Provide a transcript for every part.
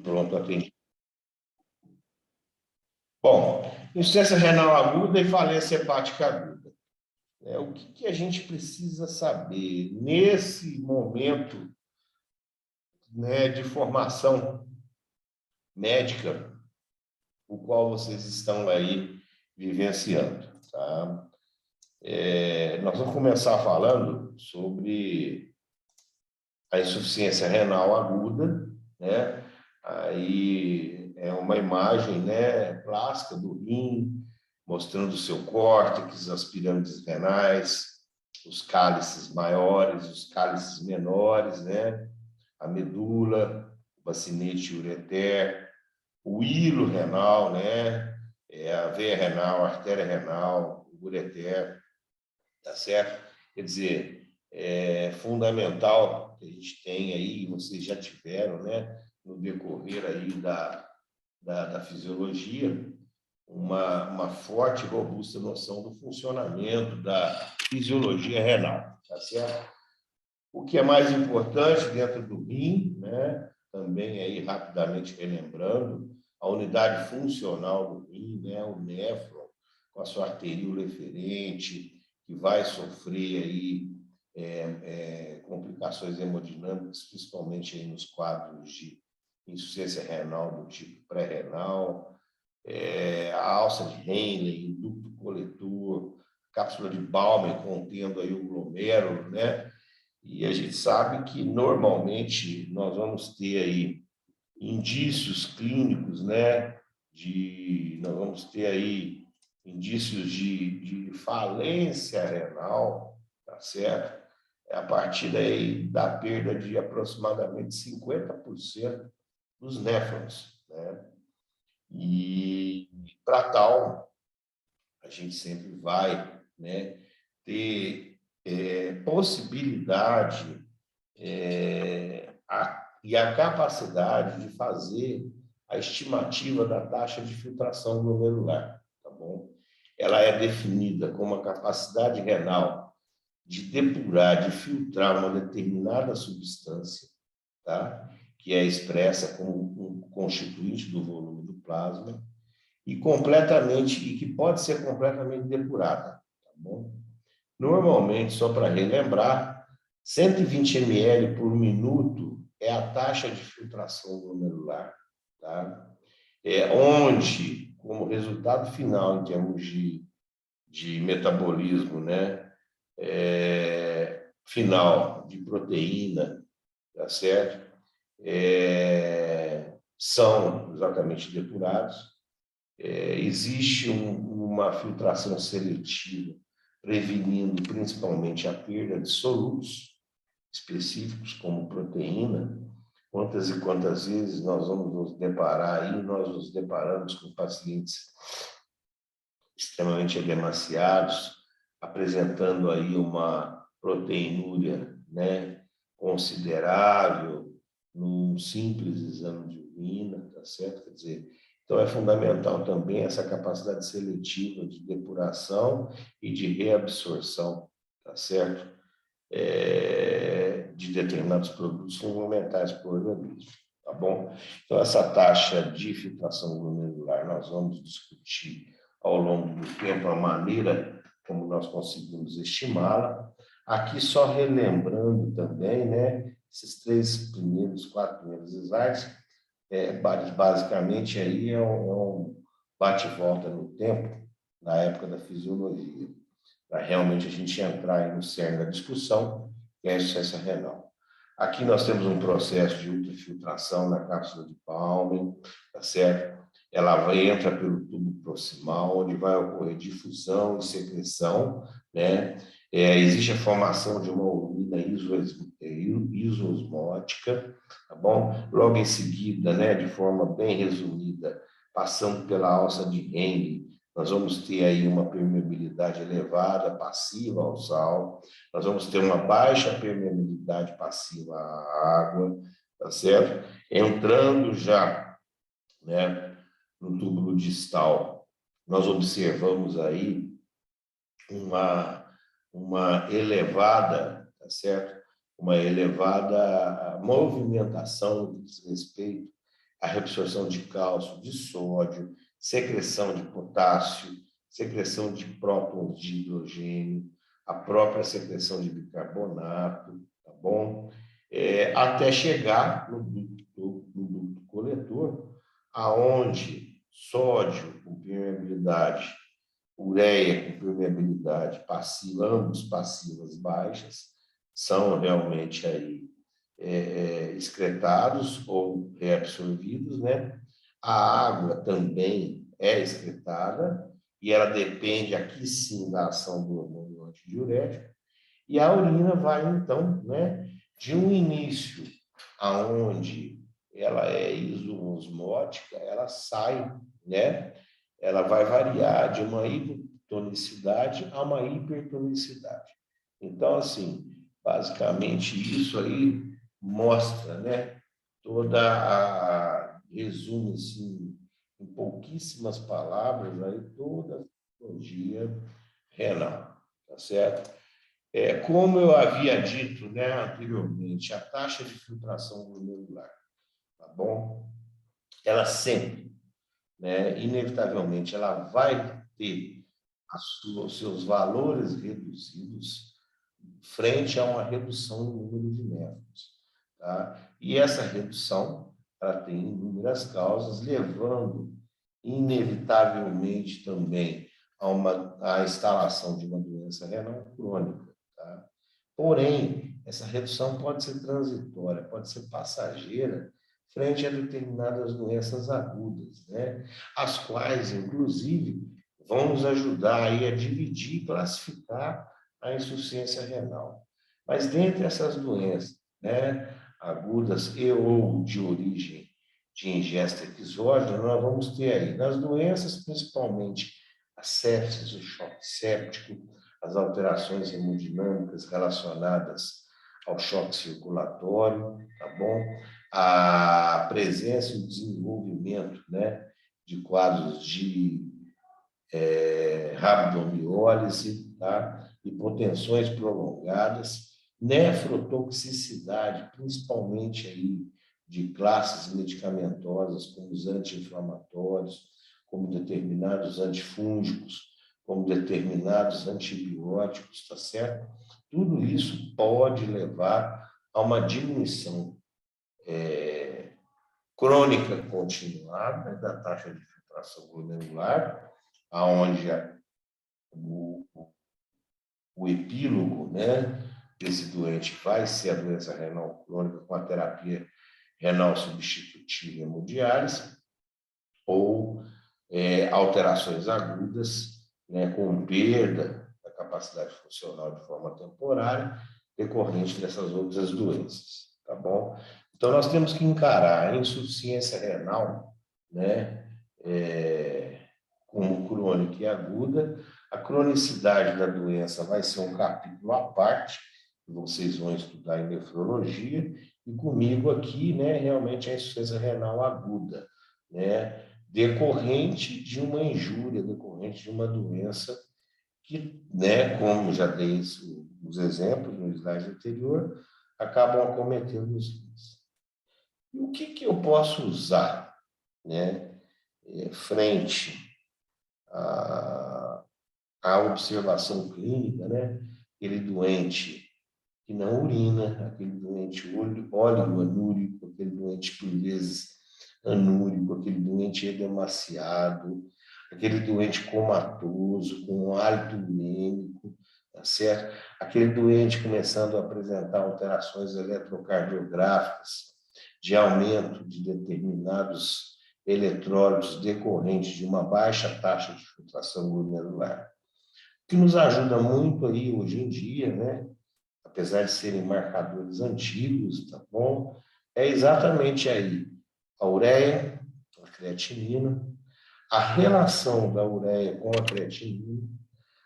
Pronto, atendi. Bom, insuficiência renal aguda e falência hepática aguda. O que a gente precisa saber nesse momento, né, de formação médica, o qual vocês estão aí vivenciando, tá? Nós vamos começar falando sobre a insuficiência renal aguda, né? Aí é uma imagem, né, plástica do rim, mostrando o seu córtex, as pirâmides renais, os cálices maiores, os cálices menores, né? A medula, o bacinete ureter, o hilo renal, né? A veia renal, a artéria renal, o ureter, tá certo? Quer dizer, é fundamental que a gente tenha aí, vocês já tiveram, né, no decorrer aí da fisiologia, uma forte e robusta noção do funcionamento da fisiologia renal, tá certo? O que é mais importante dentro do rim, né, também aí rapidamente relembrando, a unidade funcional do rim, né, o néfron, com a sua arteríola eferente, que vai sofrer aí complicações hemodinâmicas, principalmente aí nos quadros de insuficiência renal do tipo pré-renal, a alça de Henle, o ducto coletor, cápsula de Bowman contendo aí o glomérulo, né? E a gente sabe que normalmente nós vamos ter aí indícios clínicos, né? Nós vamos ter aí indícios de falência renal, tá certo? A partir daí da perda de aproximadamente 50% dos néfrons, né? E para tal, a gente sempre vai, né, ter possibilidade e a capacidade de fazer a estimativa da taxa de filtração glomerular, tá bom? Ela é definida como a capacidade renal de depurar, de filtrar uma determinada substância, tá? Que é expressa como um constituinte do volume do plasma e que pode ser completamente depurada, tá bom? Normalmente, só para relembrar, 120 ml por minuto é a taxa de filtração glomerular, tá? Onde, como resultado final em termos de metabolismo, né? Final de proteína, tá certo? São exatamente depurados. Existe uma filtração seletiva, prevenindo principalmente a perda de solutos específicos, como proteína. Quantas e quantas vezes nós vamos nos deparar aí, nós nos deparamos com pacientes extremamente edemaciados, apresentando aí uma proteinúria, né, considerável num simples exame de urina, tá certo? Quer dizer, então é fundamental também essa capacidade seletiva de depuração e de reabsorção, tá certo? De determinados produtos fundamentais para o organismo, tá bom? Então, essa taxa de filtração glomerular nós vamos discutir ao longo do tempo a maneira como nós conseguimos estimá-la. Aqui só relembrando também, né, esses quatro primeiros slides, basicamente aí é um bate-volta no tempo, na época da fisiologia, para realmente a gente entrar aí no cerne da discussão, que é a insuficiência renal. Aqui nós temos um processo de ultrafiltração na cápsula de Bowman, tá certo? Ela entra pelo tubo proximal, onde vai ocorrer difusão e secreção, né? Existe a formação de uma urina isosmótica, tá bom? Logo em seguida, né, de forma bem resumida, passando pela alça de Henle, nós vamos ter aí uma permeabilidade elevada, passiva ao sal, nós vamos ter uma baixa permeabilidade passiva à água, tá certo? Entrando já, né, no túbulo distal, nós observamos aí uma elevada, tá certo? Uma elevada movimentação no que diz respeito a reabsorção de cálcio, de sódio, secreção de potássio, secreção de prótons de hidrogênio, a própria secreção de bicarbonato, tá bom? Até chegar no ducto coletor, aonde sódio com permeabilidade, ureia com permeabilidade passiva, ambos passivas baixas, são realmente aí excretados ou reabsorvidos, né? A água também é excretada e ela depende aqui sim da ação do hormônio antidiurético. E a urina vai então, né, de um início aonde ela é isoosmótica, ela sai, né? Ela vai variar de uma hipotonicidade a uma hipertonicidade. Então, assim, basicamente isso aí mostra, né, resume assim, em pouquíssimas palavras aí toda a patologia renal, tá certo? Como eu havia dito, né, anteriormente, a taxa de filtração glomerular, tá bom? Ela sempre, né, inevitavelmente, ela vai ter os seus valores reduzidos frente a uma redução no número de néfrons, tá? E essa redução, ela tem inúmeras causas, levando inevitavelmente também a instalação de uma doença renal crônica, tá? Porém, essa redução pode ser transitória, pode ser passageira, frente a determinadas doenças agudas, né? As quais, inclusive, vão nos ajudar aí a dividir e classificar a insuficiência renal. Mas dentre essas doenças, né, agudas e ou de origem de ingesta exógena, nós vamos ter aí, nas doenças, principalmente a sepsis, o choque séptico, as alterações hemodinâmicas relacionadas ao choque circulatório, tá bom? A presença e o desenvolvimento, né, de quadros de rabdomiólise, tá? Hipotensões prolongadas, nefrotoxicidade, principalmente aí de classes medicamentosas, como os anti-inflamatórios, como determinados antifúngicos, como determinados antibióticos, tá certo? Tudo isso pode levar a uma diminuição crônica continuada da taxa de filtração glomerular, aonde o epílogo, né, desse doente vai ser a doença renal crônica com a terapia renal substitutiva hemodiálise ou alterações agudas, né, com perda da capacidade funcional de forma temporária decorrente dessas outras doenças, tá bom? Então, nós temos que encarar a insuficiência renal, né, como crônica e aguda. A cronicidade da doença vai ser um capítulo à parte, que vocês vão estudar em nefrologia, e comigo aqui, né, realmente a insuficiência renal aguda, né, decorrente de uma injúria, decorrente de uma doença que, né, como já dei os exemplos no slide anterior, acabam acometendo os rins. E o que eu posso usar, né, frente à observação clínica, né? Aquele doente que não urina, aquele doente óleo-anúrico, aquele doente por vezes anúrico, aquele doente edemaciado, aquele doente comatoso, com hálito urêmico, tá certo? Aquele doente começando a apresentar alterações eletrocardiográficas, de aumento de determinados eletrólitos decorrentes de uma baixa taxa de filtração glomerular, que nos ajuda muito aí hoje em dia, né? Apesar de serem marcadores antigos, tá bom? É exatamente aí a ureia, a creatinina, a relação da ureia com a creatinina,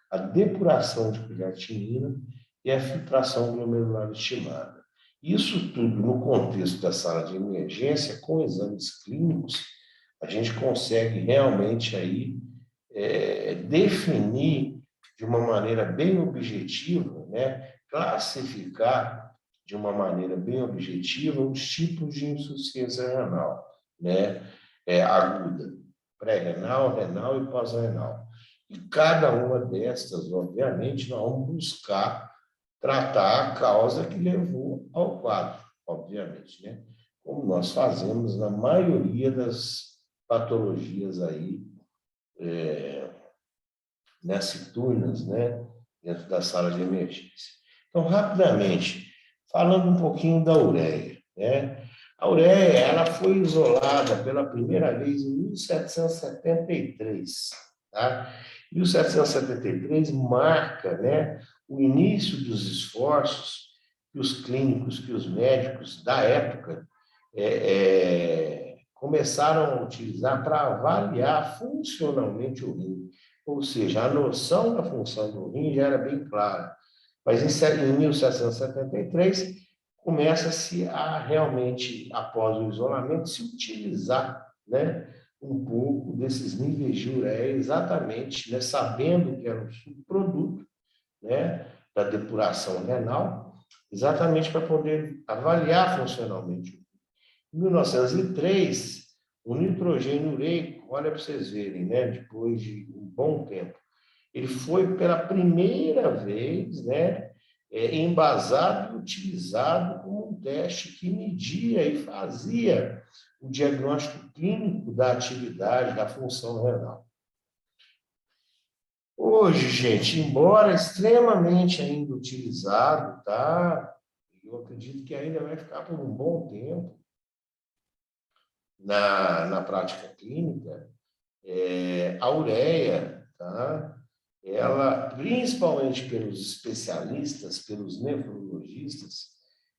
a depuração de creatinina e a filtração glomerular estimada. Isso tudo no contexto da sala de emergência, com exames clínicos, a gente consegue realmente aí definir de uma maneira bem objetiva, né, classificar de uma maneira bem objetiva os tipos de insuficiência renal. né, aguda, pré-renal, renal e pós-renal. E cada uma destas, obviamente, nós vamos buscar tratar a causa que levou ao quadro, obviamente, né? Como nós fazemos na maioria das patologias aí, turnas, né? Dentro da sala de emergência. Então, rapidamente, falando um pouquinho da ureia, né? A ureia, ela foi isolada pela primeira vez em 1773, tá? 1773 marca, né, o início dos esforços que os clínicos, que os médicos da época começaram a utilizar para avaliar funcionalmente o rim. Ou seja, a noção da função do rim já era bem clara. Mas em 1773, começa-se a realmente, após o isolamento, se utilizar, né, um pouco desses níveis de ureia, exatamente, né, sabendo que era um subproduto, né, da depuração renal, exatamente para poder avaliar funcionalmente. Em 1903, o nitrogênio ureico, olha para vocês verem, né, depois de um bom tempo, ele foi pela primeira vez, né, embasado e utilizado como um teste que media e fazia o diagnóstico clínico da atividade, da função renal. Hoje, gente, embora extremamente ainda utilizado, tá? Eu acredito que ainda vai ficar por um bom tempo na prática clínica, a ureia, tá? Ela, principalmente pelos especialistas, pelos nefrologistas,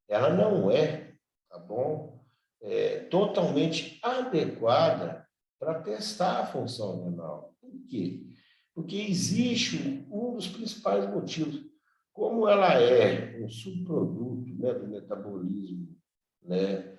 ela não é, tá bom? Totalmente adequada para testar a função renal. Por quê? Porque existe um dos principais motivos. Como ela é um subproduto, né, do metabolismo, né,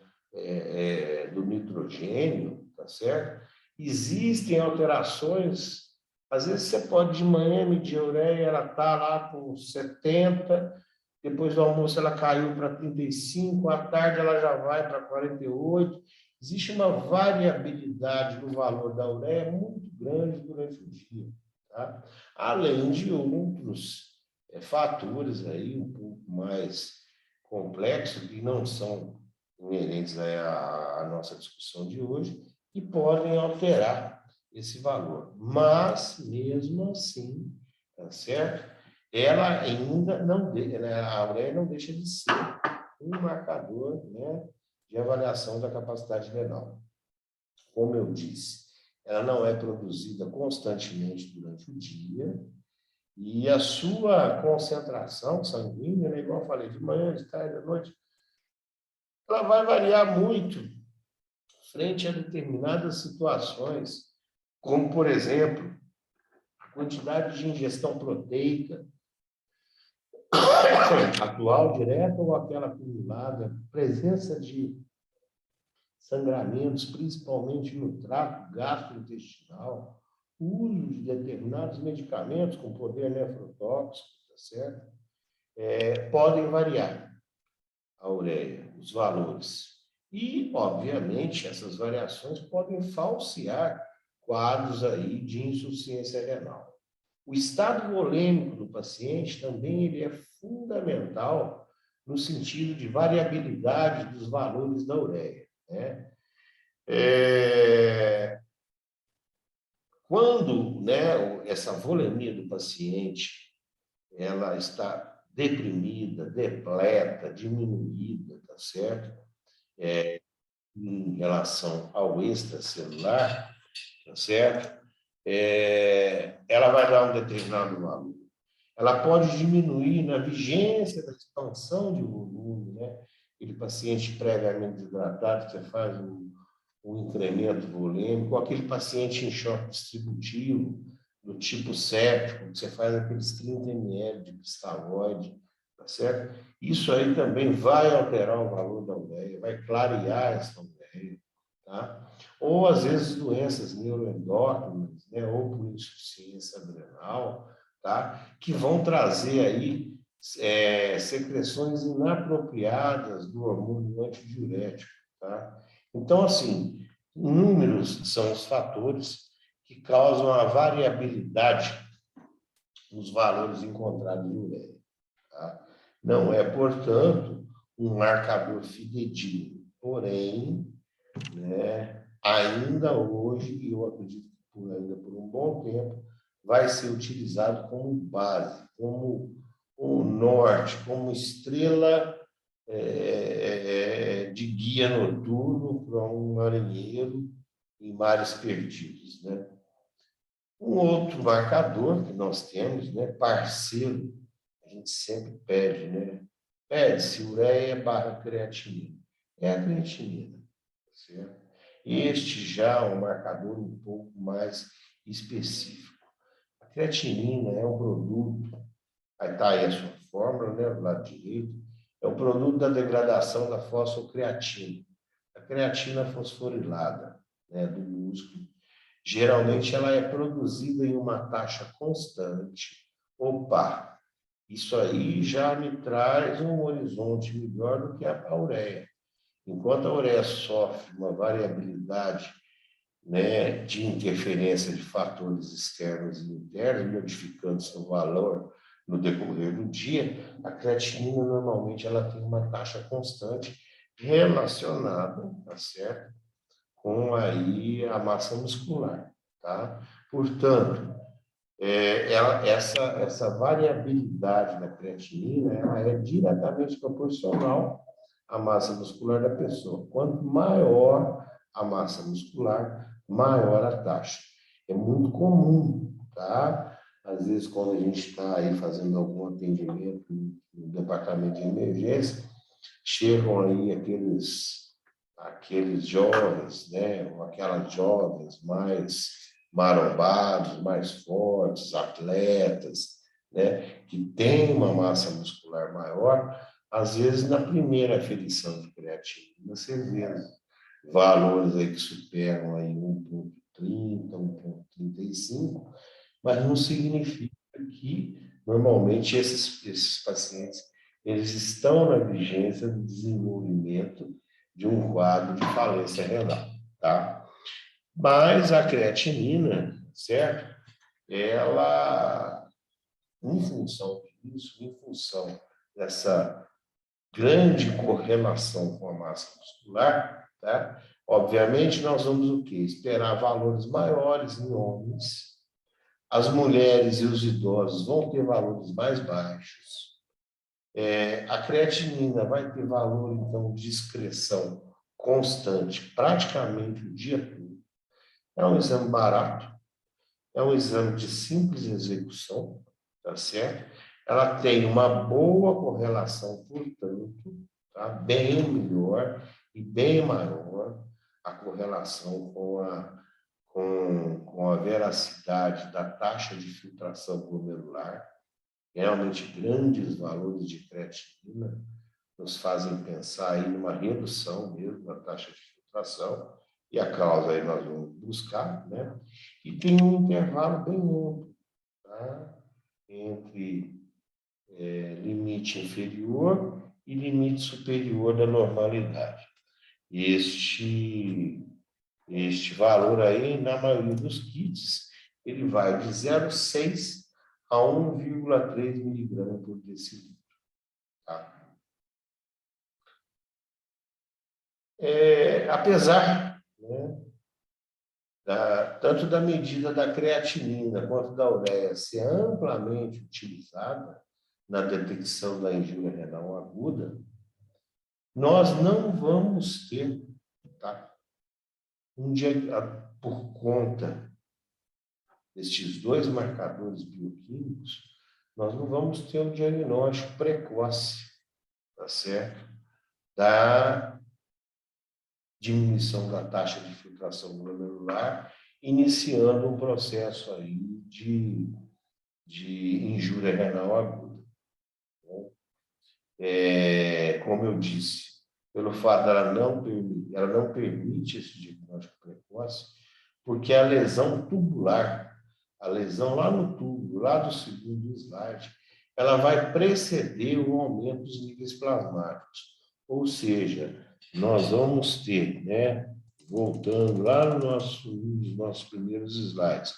do nitrogênio, tá certo? Existem alterações. Às vezes você pode de manhã medir a ureia, ela está lá com 70, depois do almoço ela caiu para 35, à tarde ela já vai para 48. Existe uma variabilidade no valor da ureia muito grande durante o dia, tá? Além de outros fatores aí um pouco mais complexos que não são inerentes à nossa discussão de hoje e podem alterar esse valor. Mas, mesmo assim, tá certo? Ela ainda não, a ureia não deixa de ser um marcador, né, de avaliação da capacidade renal. Como eu disse, ela não é produzida constantemente durante o dia e a sua concentração sanguínea, né, igual eu falei, de manhã, de tarde, à noite, ela vai variar muito frente a determinadas situações, como, por exemplo, a quantidade de ingestão proteica, atual, direta ou aquela acumulada, presença de sangramentos, principalmente no trato gastrointestinal, o uso de determinados medicamentos com poder nefrotóxico, tá certo? Podem variar a ureia, os valores. E, obviamente, essas variações podem falsear quadros aí de insuficiência renal. O estado volêmico do paciente também ele é fundamental no sentido de variabilidade dos valores da ureia, né? Quando, né, essa volemia do paciente ela está deprimida, depleta, diminuída, tá certo? Em relação ao extracelular, tá certo? Ela vai dar um determinado valor. Ela pode diminuir na vigência da expansão de volume, né? Aquele paciente previamente desidratado, você faz um incremento volêmico, aquele paciente em choque distributivo, do tipo séptico, você faz aqueles 30 ml de cristalóide, tá certo? Isso aí também vai alterar o valor da ureia, vai clarear essa ureia, tá? Ou, às vezes, doenças neuroendócrinas, né? Ou por insuficiência adrenal, tá? Que vão trazer aí secreções inapropriadas do hormônio antidiurético, tá? Então, assim, Inúmeros são os fatores que causam a variabilidade nos valores encontrados em ureia. Tá? Não é, portanto, um marcador fidedigno. Porém, né, ainda hoje, e eu acredito que ainda por um bom tempo, vai ser utilizado como base, como o norte, como estrela de guia noturno para um marinheiro em mares perdidos, né? Um outro marcador que nós temos, né, parceiro, a gente sempre pede, né? Pede-se ureia barra creatinina. É a creatinina, certo? Este já é um marcador um pouco mais específico. A creatinina é um produto, aí está aí a sua fórmula, né, do lado direito, é o produto da degradação da fosfocreatina, a creatina fosforilada, né, do músculo. Geralmente ela é produzida em uma taxa constante. Opa, isso aí já me traz um horizonte melhor do que a ureia. Enquanto a ureia sofre uma variabilidade, né, de interferência de fatores externos e internos, modificando seu valor no decorrer do dia, a creatinina normalmente ela tem uma taxa constante relacionada, tá certo? Com aí a massa muscular, tá? Portanto, essa variabilidade da creatinina ela é diretamente proporcional à massa muscular da pessoa. Quanto maior a massa muscular, maior a taxa. É muito comum, tá? Às vezes, quando a gente está aí fazendo algum atendimento no departamento de emergência, chegam aí aqueles jovens, né? Ou aquelas jovens mais marombados, mais fortes, atletas, né? Que têm uma massa muscular maior, às vezes na primeira aferição de creatina, você vê valores aí que superam aí 1,30, 1,35, mas não significa que normalmente esses pacientes eles estão na vigência do desenvolvimento de um quadro de falência renal, tá? Mas a creatinina, certo? Ela, em função disso, em função dessa grande correlação com a massa muscular, tá? Obviamente, nós vamos o quê? Esperar valores maiores em homens. As mulheres e os idosos vão ter valores mais baixos. A creatinina vai ter valor, então, de excreção constante, praticamente o dia todo. É um exame barato, é um exame de simples execução, tá certo? Ela tem uma boa correlação, portanto, tá? Bem melhor e bem maior a correlação com a veracidade da taxa de filtração glomerular. Realmente, grandes valores de creatinina nos fazem pensar aí numa redução mesmo da taxa de filtração, e a causa aí nós vamos buscar, né? E tem um intervalo bem amplo, tá? Entre limite inferior e limite superior da normalidade. Este valor aí, na maioria dos kits, ele vai de 0,6 a 1,3 miligramas por decilitro. Tá? Apesar, né, tanto da medida da creatinina quanto da ureia ser amplamente utilizada na detecção da injúria renal aguda, nós não vamos ter, tá, por conta destes dois marcadores bioquímicos, nós não vamos ter um diagnóstico precoce, tá certo? Da diminuição da taxa de filtração glomerular, iniciando um processo aí de injúria renal aguda. Como eu disse, pelo fato dela ela não permite esse diagnóstico precoce, porque a lesão tubular, a lesão lá no túbulo, lá do segundo slide, ela vai preceder o aumento dos níveis plasmáticos. Ou seja, nós vamos ter, né, voltando lá no nos nossos primeiros slides,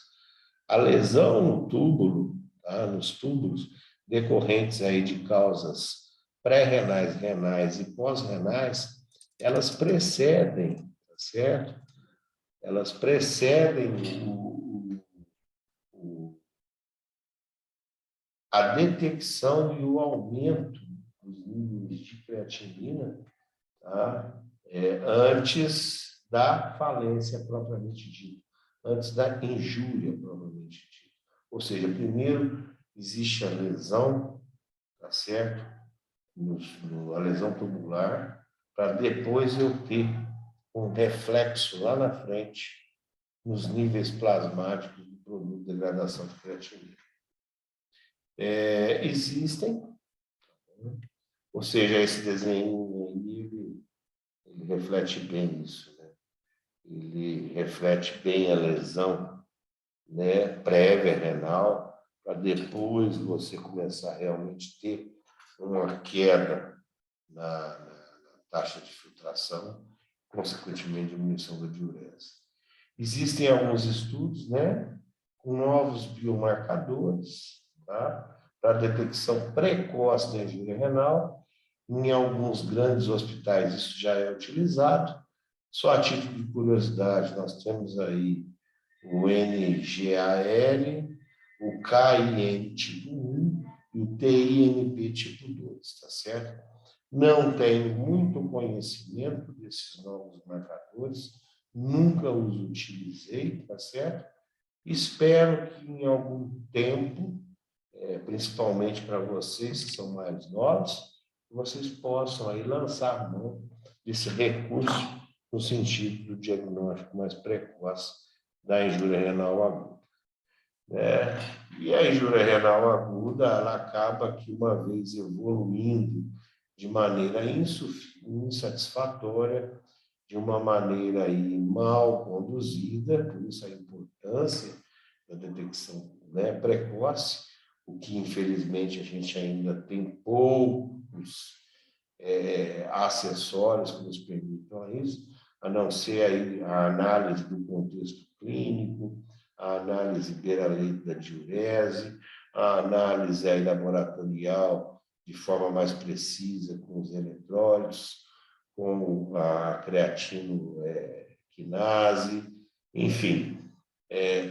a lesão no túbulo, tá? Nos túbulos, decorrentes aí de causas pré-renais, renais e pós-renais, elas precedem, tá certo? Elas precedem a detecção e o aumento dos níveis de creatinina, tá? Antes da falência propriamente dita, antes da injúria propriamente dita. Ou seja, primeiro existe a lesão, tá certo? A lesão tubular, para depois eu ter um reflexo lá na frente nos níveis plasmáticos do produto de degradação de creatinina. Existem, ou seja, esse desenho aí, ele reflete bem isso, né? Ele reflete bem a lesão, né, prévia renal, para depois você começar a realmente ter uma queda na taxa de filtração, consequentemente diminuição da diurese. Existem alguns estudos, né, com novos biomarcadores, tá, para detecção precoce da injúria renal. Em alguns grandes hospitais isso já é utilizado. Só a título de curiosidade, nós temos aí o NGAL, o KIN tipo 1 e o TINP tipo 2, tá certo? Não tenho muito conhecimento desses novos marcadores, nunca os utilizei, tá certo? Espero que em algum tempo, principalmente para vocês que são mais novos, vocês possam aí lançar a mão desse recurso no sentido do diagnóstico mais precoce da injúria renal aguda. E a injúria renal aguda, ela acaba que, uma vez evoluindo de maneira insatisfatória, de uma maneira aí mal conduzida, por isso a importância da detecção, né, precoce, o que infelizmente a gente ainda tem poucos acessórios que nos permitam isso, a não ser aí a análise do contexto clínico, a análise beira-leito da diurese, a análise aí laboratorial de forma mais precisa com os eletrólitos, com a creatinoquinase, enfim,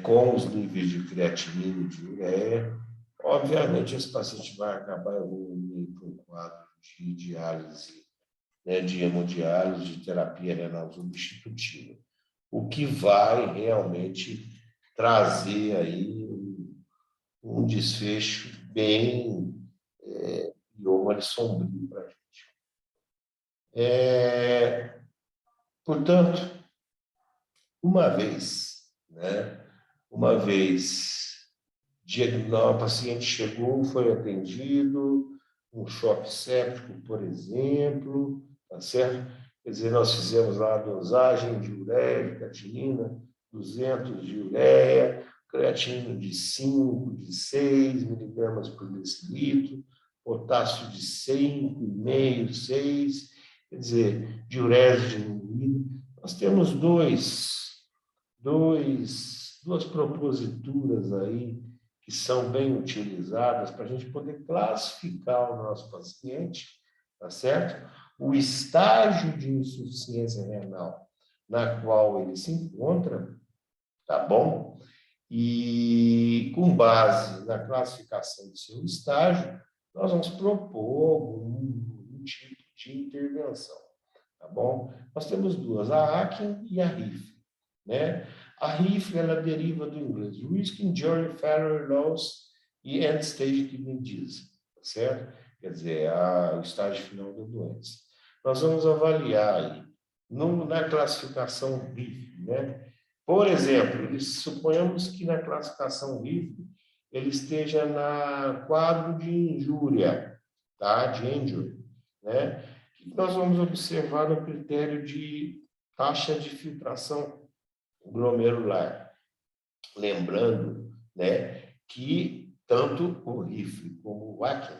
com os níveis de creatinina e de ureia. Obviamente, esse paciente vai acabar evoluindo para um quadro de diálise, né, de hemodiálise, de terapia renal substitutiva, o que vai realmente trazer aí um desfecho bem e sombrio para a gente. Portanto, uma vez, né, o paciente chegou, foi atendido, um choque séptico, por exemplo, tá certo? Quer dizer, nós fizemos lá a dosagem de ureia, de creatinina, 200 de ureia, creatinina de 5, de 6 miligramas por decilitro, potássio de 5,5, 6, quer dizer, diurese diminuída. Nós temos duas proposituras aí que são bem utilizadas para a gente poder classificar o nosso paciente, tá certo? O estágio de insuficiência renal na qual ele se encontra, tá bom? E com base na classificação do seu estágio, nós vamos propor um tipo de intervenção, tá bom? Nós temos duas, a Akin e a RIF, né? A RIF, ela deriva do inglês Risk, Injury, Failure, Loss e End Stage Kidney Disease, certo? Quer dizer, o estágio final da doença. Nós vamos avaliar aí, na classificação RIF, né? Por exemplo, suponhamos que na classificação RIF ele esteja na quadro de injúria, tá? De injury, né? E nós vamos observar no critério de taxa de filtração glomerular. Lembrando, né, que tanto o RIF como o Akin,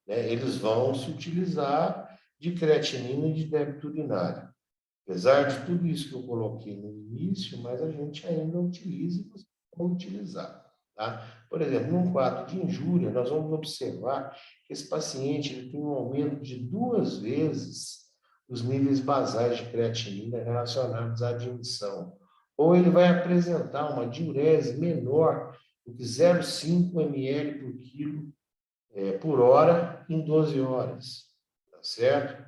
né, eles vão se utilizar de creatinina e de débito urinário. Apesar de tudo isso que eu coloquei no início, mas a gente ainda utiliza e você pode utilizar. Tá? Por exemplo, num quadro de injúria, nós vamos observar que esse paciente ele tem um aumento de 2 vezes os níveis basais de creatinina relacionados à admissão. Ou ele vai apresentar uma diurese menor do que 0,5 ml por quilo por hora em 12 horas. Tá certo?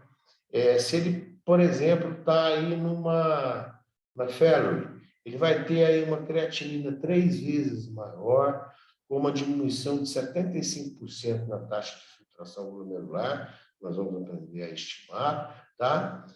Se ele, por exemplo, está aí na Ferrory, ele vai ter aí uma creatinina 3 vezes maior, com uma diminuição de 75% na taxa de filtração glomerular, nós vamos aprender a estimar, tá?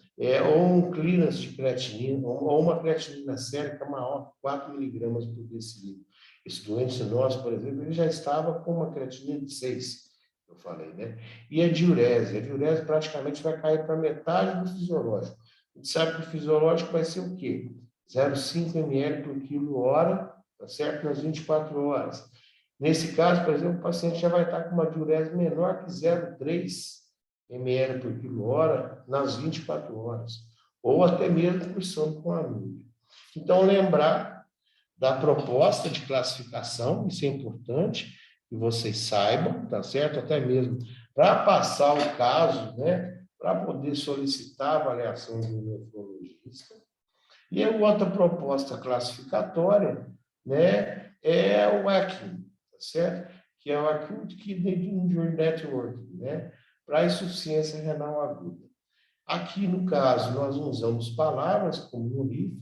Ou um clearance de creatinina, ou uma creatinina sérica maior que 4 miligramas por decilitro. Esse doente nosso, por exemplo, ele já estava com uma creatinina de 6, eu falei, né? E a diurese praticamente vai cair para metade do fisiológico. A gente sabe que o fisiológico vai ser o quê? 0,5 ml por quilo hora, tá certo? Nas 24 horas. Nesse caso, por exemplo, o paciente já vai estar com uma diurese menor que 0,3 ml por quilo hora nas 24 horas. Ou até mesmo por sono com anúria. Então, lembrar da proposta de classificação, isso é importante que vocês saibam, tá certo? Até mesmo para passar o caso, né? Para poder solicitar a avaliação do nefrologista. E a outra proposta classificatória, né? É o ACIN, tá certo? Que é o Acute Kidney Injury Network, né? Para insuficiência renal aguda. Aqui, no caso, nós usamos palavras como no RIF,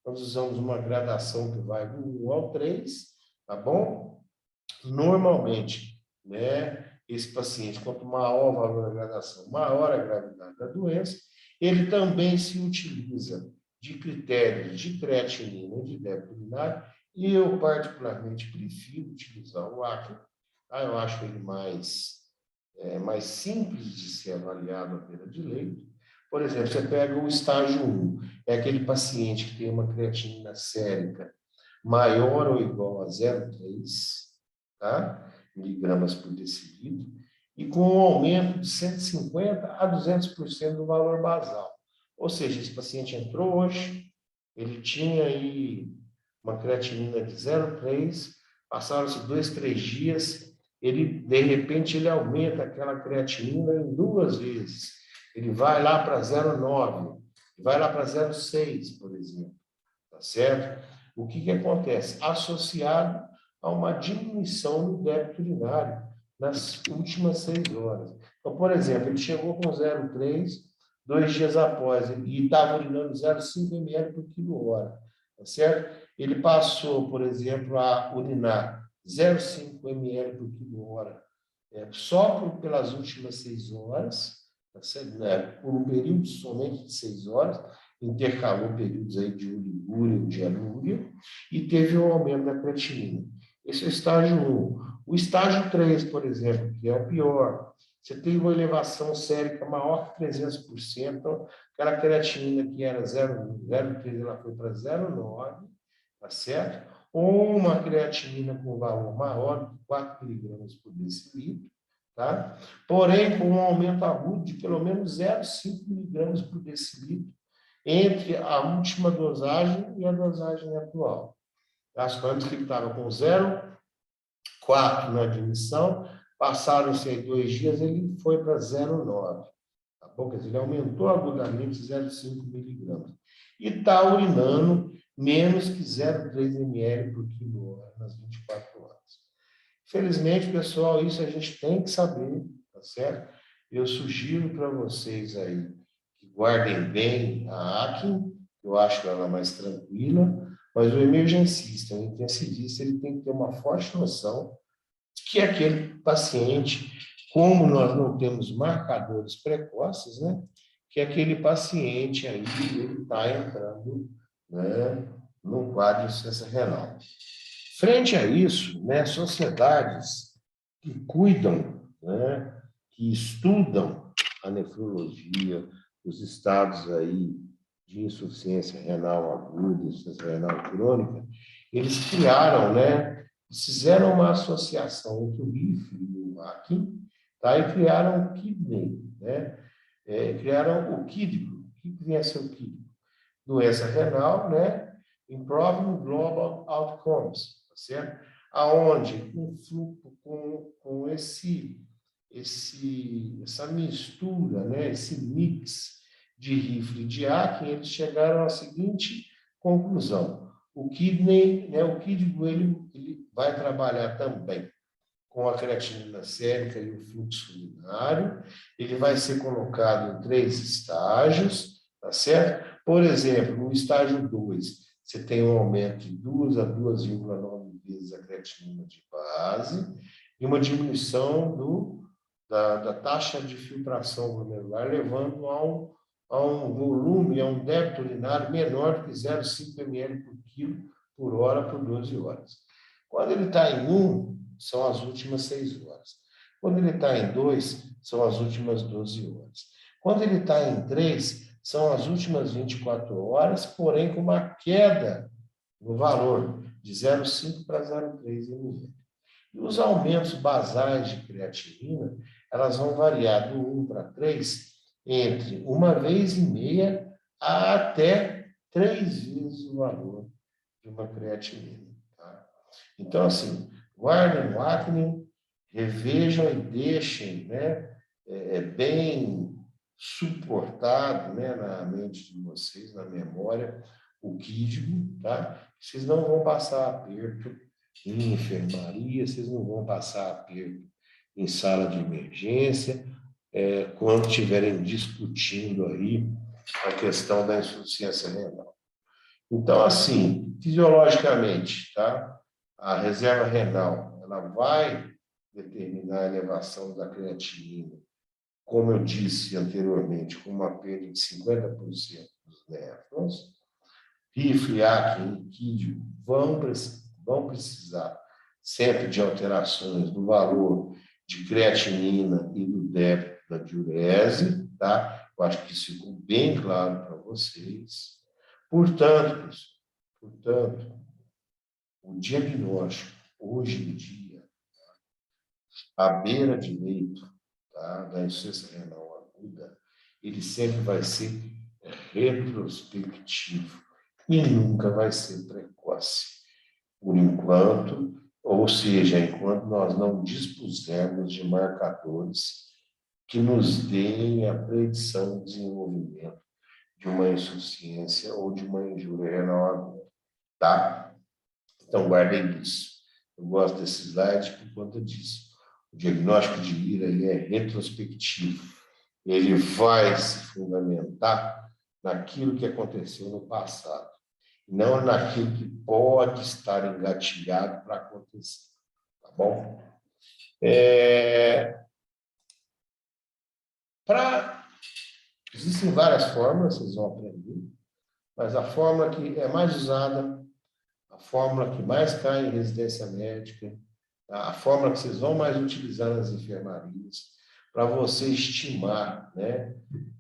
nós usamos uma gradação que vai do 1 ao 3, tá bom? Normalmente, né, esse paciente, quanto maior o valor da gradação, maior a gravidade da doença, ele também se utiliza de critérios de creatinina e de débito urinário, e eu particularmente prefiro utilizar o ACA, tá? Eu acho ele mais simples de ser avaliado à beira de leito. Por exemplo, você pega o estágio 1, é aquele paciente que tem uma creatinina sérica maior ou igual a 0,3, tá? miligramas por decilitro, e com um aumento de 150% a 200% do valor basal. Ou seja, esse paciente entrou hoje, ele tinha aí uma creatinina de 0,3, passaram-se 2, 3 dias, ele, de repente, ele aumenta aquela creatinina em 2 vezes. Ele vai lá para 0,9, vai lá para 0,6, por exemplo. Tá certo? O que acontece? Associado a uma diminuição no débito urinário nas últimas 6 horas. Então, por exemplo, ele chegou com 0,3, 2 dias após, e estava urinando 0,5 ml por quilo hora. Tá certo? Ele passou, por exemplo, a urinar 0,5 ml por quilo hora só pelas últimas 6 horas, tá certo? Por um período somente de 6 horas, intercalou períodos aí de urigúria e de anúria, e teve um aumento da creatinina. Esse é o estágio 1. O estágio 3, por exemplo, que é o pior, você tem uma elevação sérica maior que 300%, então, aquela creatinina que era 0,3, ela foi para 0,9, tá certo? Ou uma creatinina com valor maior de 4 miligramas por decilitro, tá? Porém, com um aumento agudo de pelo menos 0,5 miligramas por decilitro entre a última dosagem e a dosagem atual. As antes que ele estava com 0,4 na admissão, passaram-se aí 2 dias, ele foi para 0,9. Tá bom? Quer dizer, ele aumentou agudamente 0,5 miligramas. E está urinando menos que 0,3 ml por quilo hora nas 24 horas. Felizmente, pessoal, isso a gente tem que saber, tá certo? Eu sugiro para vocês aí que guardem bem a Akin, eu acho ela mais tranquila, mas o emergencista, o intensivista, ele tem que ter uma forte noção de que aquele paciente, como nós não temos marcadores precoces, né? Que aquele paciente aí, ele está entrando, né, no quadro de insuficiência renal. Frente a isso, né, sociedades que cuidam, né, que estudam a nefrologia, os estados aí de insuficiência renal aguda, insuficiência renal crônica, eles criaram, né, fizeram uma associação entre o RIF e o ACIN, tá, e criaram o KIDNEY, né, criaram o KIDCO. O que vem a ser o KIDCO? doença renal, né? Improving Global Outcomes, tá certo? Aonde um fluxo com essa mistura, né? Esse mix de rifle e de Akin, eles chegaram à seguinte conclusão: o kidney, né? O kidney ele vai trabalhar também com a creatinina sérica e o fluxo urinário. Ele vai ser colocado em 3 estágios, tá certo? Por exemplo, no estágio 2, você tem um aumento de 2 a 2,9 vezes a creatinina de base e uma diminuição da taxa de filtração glomerular, levando a um volume, a um débito urinário menor do que 0,5 ml por quilo por hora por 12 horas. Quando ele está em 1, são as últimas 6 horas. Quando ele está em 2, são as últimas 12 horas. Quando ele está em 3, são as últimas 24 horas, porém com uma queda no valor de 0,5 para 0,3 ml. E os aumentos basais de creatinina, elas vão variar do 1 para 3 entre 1,5 até 3 vezes o valor de uma creatinina. Tá? Então, assim, guardem o acne, revejam e deixem, né, bem suportado, né, na mente de vocês, na memória, o quídigo, tá? Vocês não vão passar aperto em enfermaria, vocês não vão passar aperto em sala de emergência, quando estiverem discutindo aí a questão da insuficiência renal. Então, assim, fisiologicamente, tá? A reserva renal, ela vai determinar a elevação da creatinina, como eu disse anteriormente, com uma perda de 50% dos néfrons. Rifle, Akin e Quídio vão precisar sempre de alterações do valor de creatinina e do débito da diurese, tá? Eu acho que isso ficou bem claro para vocês. Portanto, o diagnóstico, hoje em dia, à beira de leito, tá, da insuficiência renal aguda, ele sempre vai ser retrospectivo e nunca vai ser precoce. Por enquanto, ou seja, enquanto nós não dispusermos de marcadores que nos deem a predição do desenvolvimento de uma insuficiência ou de uma injúria renal aguda, tá? Então, guardem isso. Eu gosto desse slide por conta disso. O diagnóstico de IRA ele é retrospectivo. Ele vai se fundamentar naquilo que aconteceu no passado, não naquilo que pode estar engatilhado para acontecer. Tá bom? Existem várias fórmulas, vocês vão aprender, mas a fórmula que é mais usada, a fórmula que mais cai em residência médica, a fórmula que vocês vão mais utilizar nas enfermarias, para você estimar, né,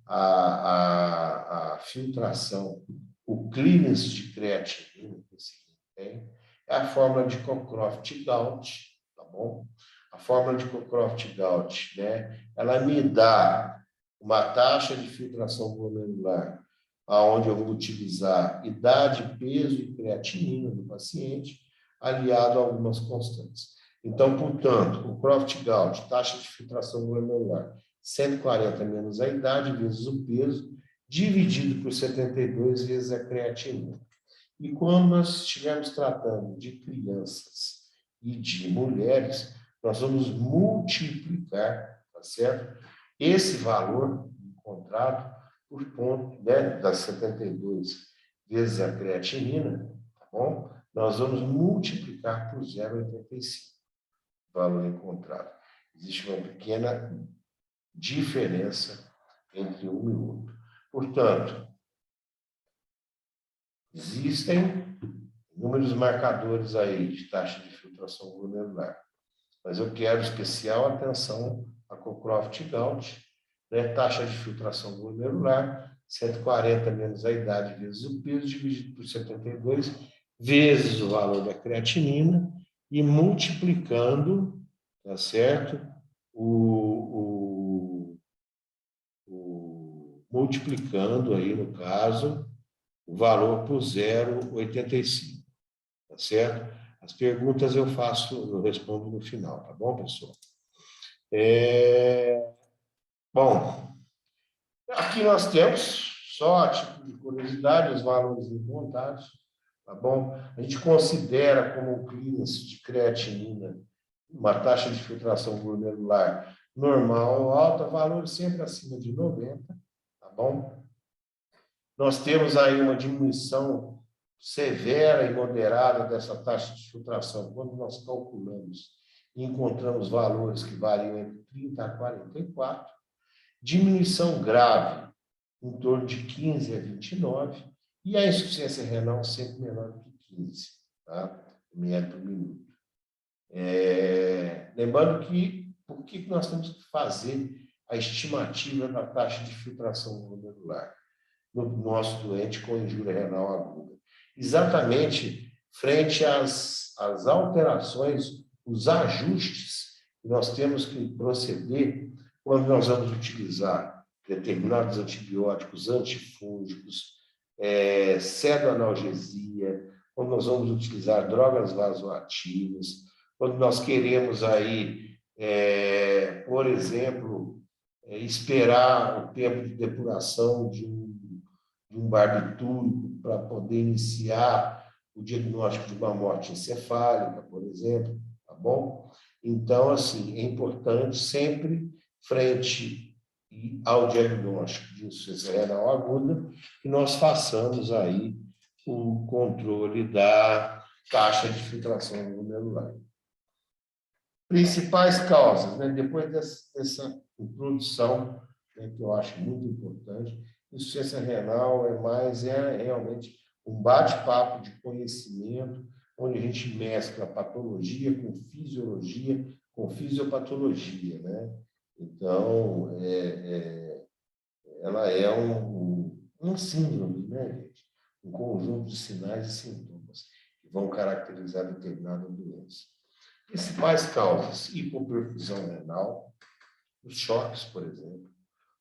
a filtração, o clearance de creatinina que esse tem, é a fórmula de Cockcroft-Gault, tá bom? A fórmula de Cockcroft-Gault, né, ela me dá uma taxa de filtração glomerular, aonde eu vou utilizar idade, peso e creatinina do paciente, aliado a algumas constantes. Então, portanto, o Croft-Gault, taxa de filtração glomerular, 140 menos a idade vezes o peso, dividido por 72 vezes a creatinina. E quando nós estivermos tratando de crianças e de mulheres, nós vamos multiplicar, tá certo? Esse valor encontrado por ponto, né, das 72 vezes a creatinina, tá bom? Nós vamos multiplicar por 0,85, valor encontrado. Existe uma pequena diferença entre um e outro. Portanto, existem inúmeros marcadores aí de taxa de filtração glomerular, mas eu quero especial atenção a Cockcroft-Gault, né? Taxa de filtração glomerular, 140 menos a idade vezes o peso, dividido por 72, vezes o valor da creatinina, e multiplicando, tá certo? Multiplicando aí, no caso, o valor para o 0,85, tá certo? As perguntas eu respondo no final, tá bom, pessoal? Bom, aqui nós temos, só a título de curiosidade, os valores encontrados, tá bom? A gente considera como clearance de creatinina uma taxa de filtração glomerular normal ou alta, valores sempre acima de 90, tá bom? Nós temos aí uma diminuição severa e moderada dessa taxa de filtração quando nós calculamos e encontramos valores que variam entre 30 a 44, diminuição grave em torno de 15 a 29, e a insuficiência renal sempre menor do que 15, tá? ml por minuto. Lembrando que, por que nós temos que fazer a estimativa da taxa de filtração glomerular no nosso doente com injúria renal aguda? Exatamente frente às alterações, os ajustes que nós temos que proceder quando nós vamos utilizar determinados antibióticos, antifúngicos, pseudoanalgesia, quando nós vamos utilizar drogas vasoativas, quando nós queremos aí, por exemplo, esperar o tempo de depuração de um barbitúrico para poder iniciar o diagnóstico de uma morte encefálica, por exemplo, tá bom? Então, assim, é importante sempre, frente ao diagnóstico de insuficiência renal aguda, que nós façamos aí o controle da taxa de filtração glomerular. Principais causas, né? Depois dessa introdução, né, que eu acho muito importante, insuficiência renal é realmente um bate-papo de conhecimento, onde a gente mescla patologia com fisiologia, com fisiopatologia, né? Então, ela é um síndrome, né, gente? Um conjunto de sinais e sintomas que vão caracterizar determinada doença. Principais causas: hipoperfusão renal, os choques, por exemplo,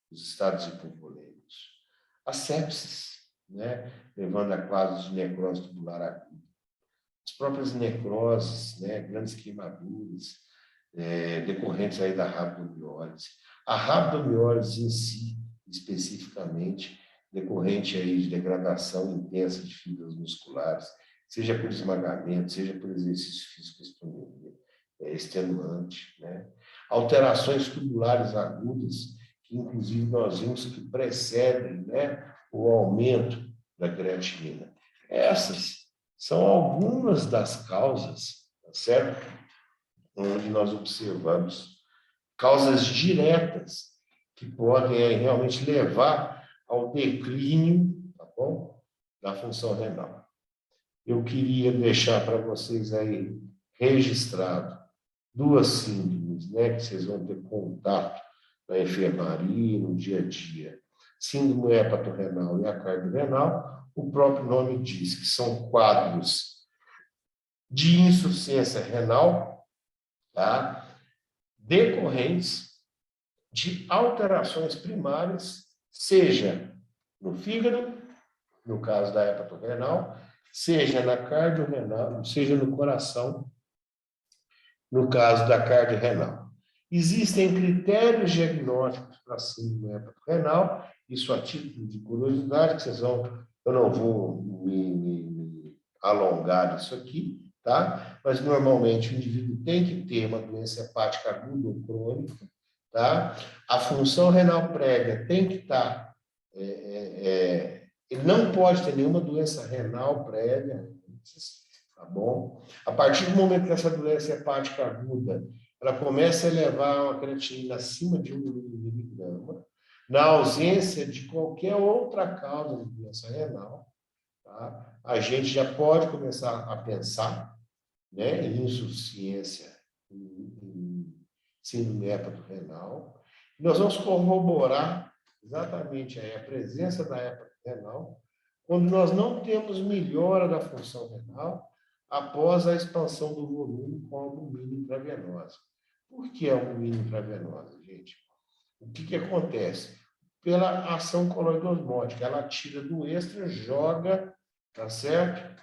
os estados hipovolêmicos, a sepsis, né, levando a quadros de necrose tubular aguda, as próprias necroses, né, grandes queimaduras, decorrentes aí da rabdomiólise, a rabdomiólise em si, especificamente, decorrente aí de degradação intensa de fibras musculares, seja por esmagamento, seja por exercício físico extenuante, né? Alterações tubulares agudas, que inclusive nós vimos que precedem, né, o aumento da creatinina. Essas são algumas das causas, tá certo? Onde nós observamos causas diretas que podem realmente levar ao declínio, tá bom, da função renal. Eu queria deixar para vocês aí registrado duas síndromes, né, que vocês vão ter contato na enfermaria, no dia a dia. Síndrome hepatorrenal e a cardiorrenal, o próprio nome diz que são quadros de insuficiência renal, tá, decorrentes de alterações primárias, seja no fígado, no caso da hepatorrenal, seja na cardiorrenal, seja no coração, no caso da cardiorrenal. Existem critérios diagnósticos para a síndrome hepatorrenal, isso a título de curiosidade, que eu não vou me alongar nisso aqui, tá? Mas normalmente o indivíduo tem que ter uma doença hepática aguda ou crônica, tá? A função renal prévia tem que estar, ele não pode ter nenhuma doença renal prévia, tá bom? A partir do momento que essa doença hepática aguda, ela começa a elevar uma creatinina acima de 1 miligrama, na ausência de qualquer outra causa de doença renal, tá? A gente já pode começar a pensar, né, em insuficiência, em síndrome hepatorrenal. Nós vamos corroborar exatamente aí a presença da hepatorrenal quando nós não temos melhora da função renal após a expansão do volume com a albumina intravenosa. Por que a albumina intravenosa, gente? O que acontece? pela ação coloidosmótica. Ela tira do extra, joga, tá certo?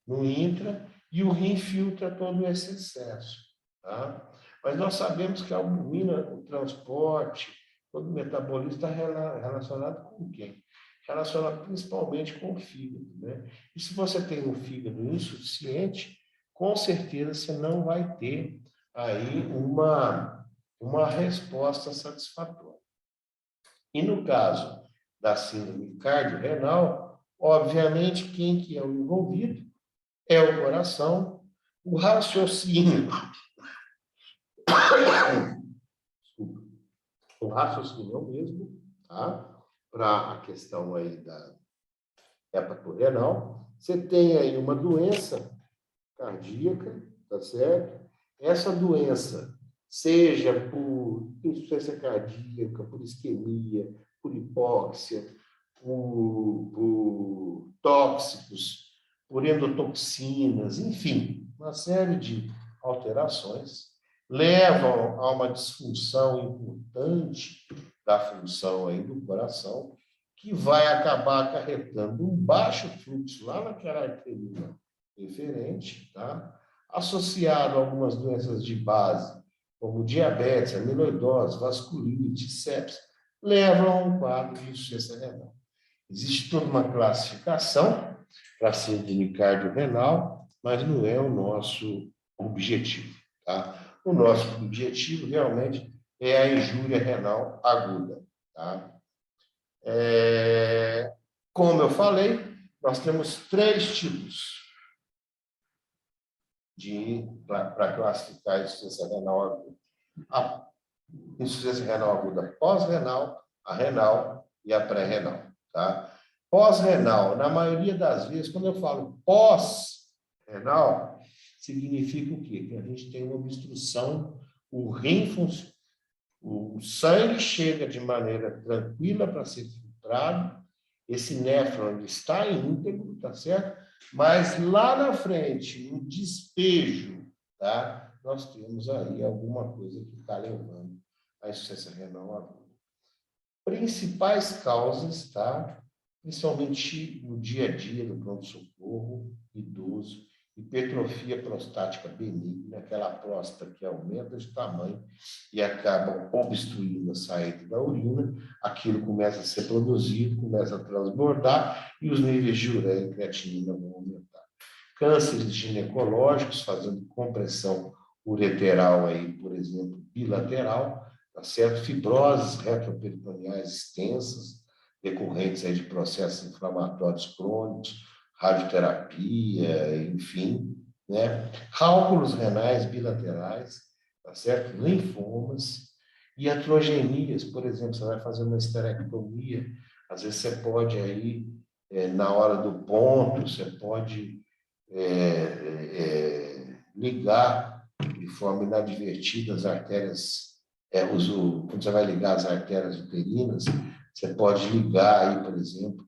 No intra, e o rim filtra todo esse excesso, tá? Mas nós sabemos que a albumina, o transporte, todo o metabolismo está relacionado com quem? Relacionado principalmente com o fígado, né? E se você tem um fígado insuficiente, com certeza você não vai ter aí uma resposta satisfatória. E no caso da síndrome cardiorrenal, obviamente, quem que é o envolvido é o coração, o raciocínio. O raciocínio é o mesmo, tá? Para a questão aí da hepatorenal. Você tem aí uma doença cardíaca, tá certo? Essa doença, seja por insuficiência cardíaca, por isquemia, por hipóxia, por tóxicos, por endotoxinas, enfim, uma série de alterações levam a uma disfunção importante da função aí do coração, que vai acabar acarretando um baixo fluxo lá naquela artéria referente, tá? Associado a algumas doenças de base, como diabetes, amiloidose, vasculite, sepsis, levam a um quadro de insuficiência renal. Existe toda uma classificação para a síndrome cardiorrenal, mas não é o nosso objetivo, tá? O nosso objetivo realmente é a injúria renal aguda, tá? Como eu falei, nós temos 3 tipos para classificar a insuficiência renal aguda. A insuficiência renal aguda pós-renal, a renal e a pré-renal, tá? Pós-renal, na maioria das vezes, quando eu falo pós-renal, significa o quê? Que a gente tem uma obstrução, o rim funciona, o sangue chega de maneira tranquila para ser filtrado, esse néfron está íntegro, tá certo? Mas lá na frente, no despejo, tá? Nós temos aí alguma coisa que está levando à insuficiência renal aguda. Principais causas, tá? Principalmente no dia a dia do pronto-socorro, idoso, hipertrofia prostática benigna, aquela próstata que aumenta de tamanho e acaba obstruindo a saída da urina, aquilo começa a ser produzido, começa a transbordar e os níveis de ureia e creatinina vão aumentar. Cânceres ginecológicos, fazendo compressão ureteral aí, por exemplo, bilateral, tá certo? Fibroses retroperitoneais extensas, decorrentes aí de processos inflamatórios crônicos, radioterapia, enfim, né? Cálculos renais bilaterais, tá certo? Linfomas e iatrogenias, por exemplo, você vai fazer uma esterectomia, às vezes você pode aí, na hora do ponto, você pode ligar de forma inadvertida as artérias, quando você vai ligar as artérias uterinas, você pode ligar aí, por exemplo,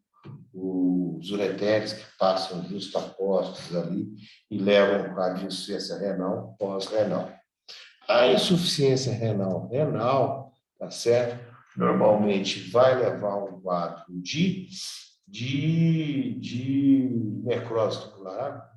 os ureteres que passam justapostos ali e levam um quadro de insuficiência renal pós-renal. A insuficiência renal, tá certo? Normalmente vai levar a um quadro de necrose tubular aguda.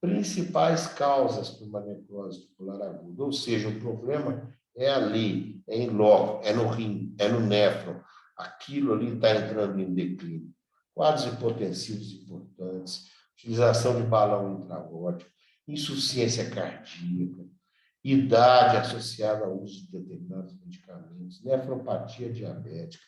Principais causas para uma necrose tubular aguda, ou seja, o problema é ali, é em loco, é no rim, é no néfron, aquilo ali está entrando em declínio. Quadros hipotensivos importantes, utilização de balão intra-aórtico, insuficiência cardíaca, idade associada ao uso de determinados medicamentos, nefropatia diabética,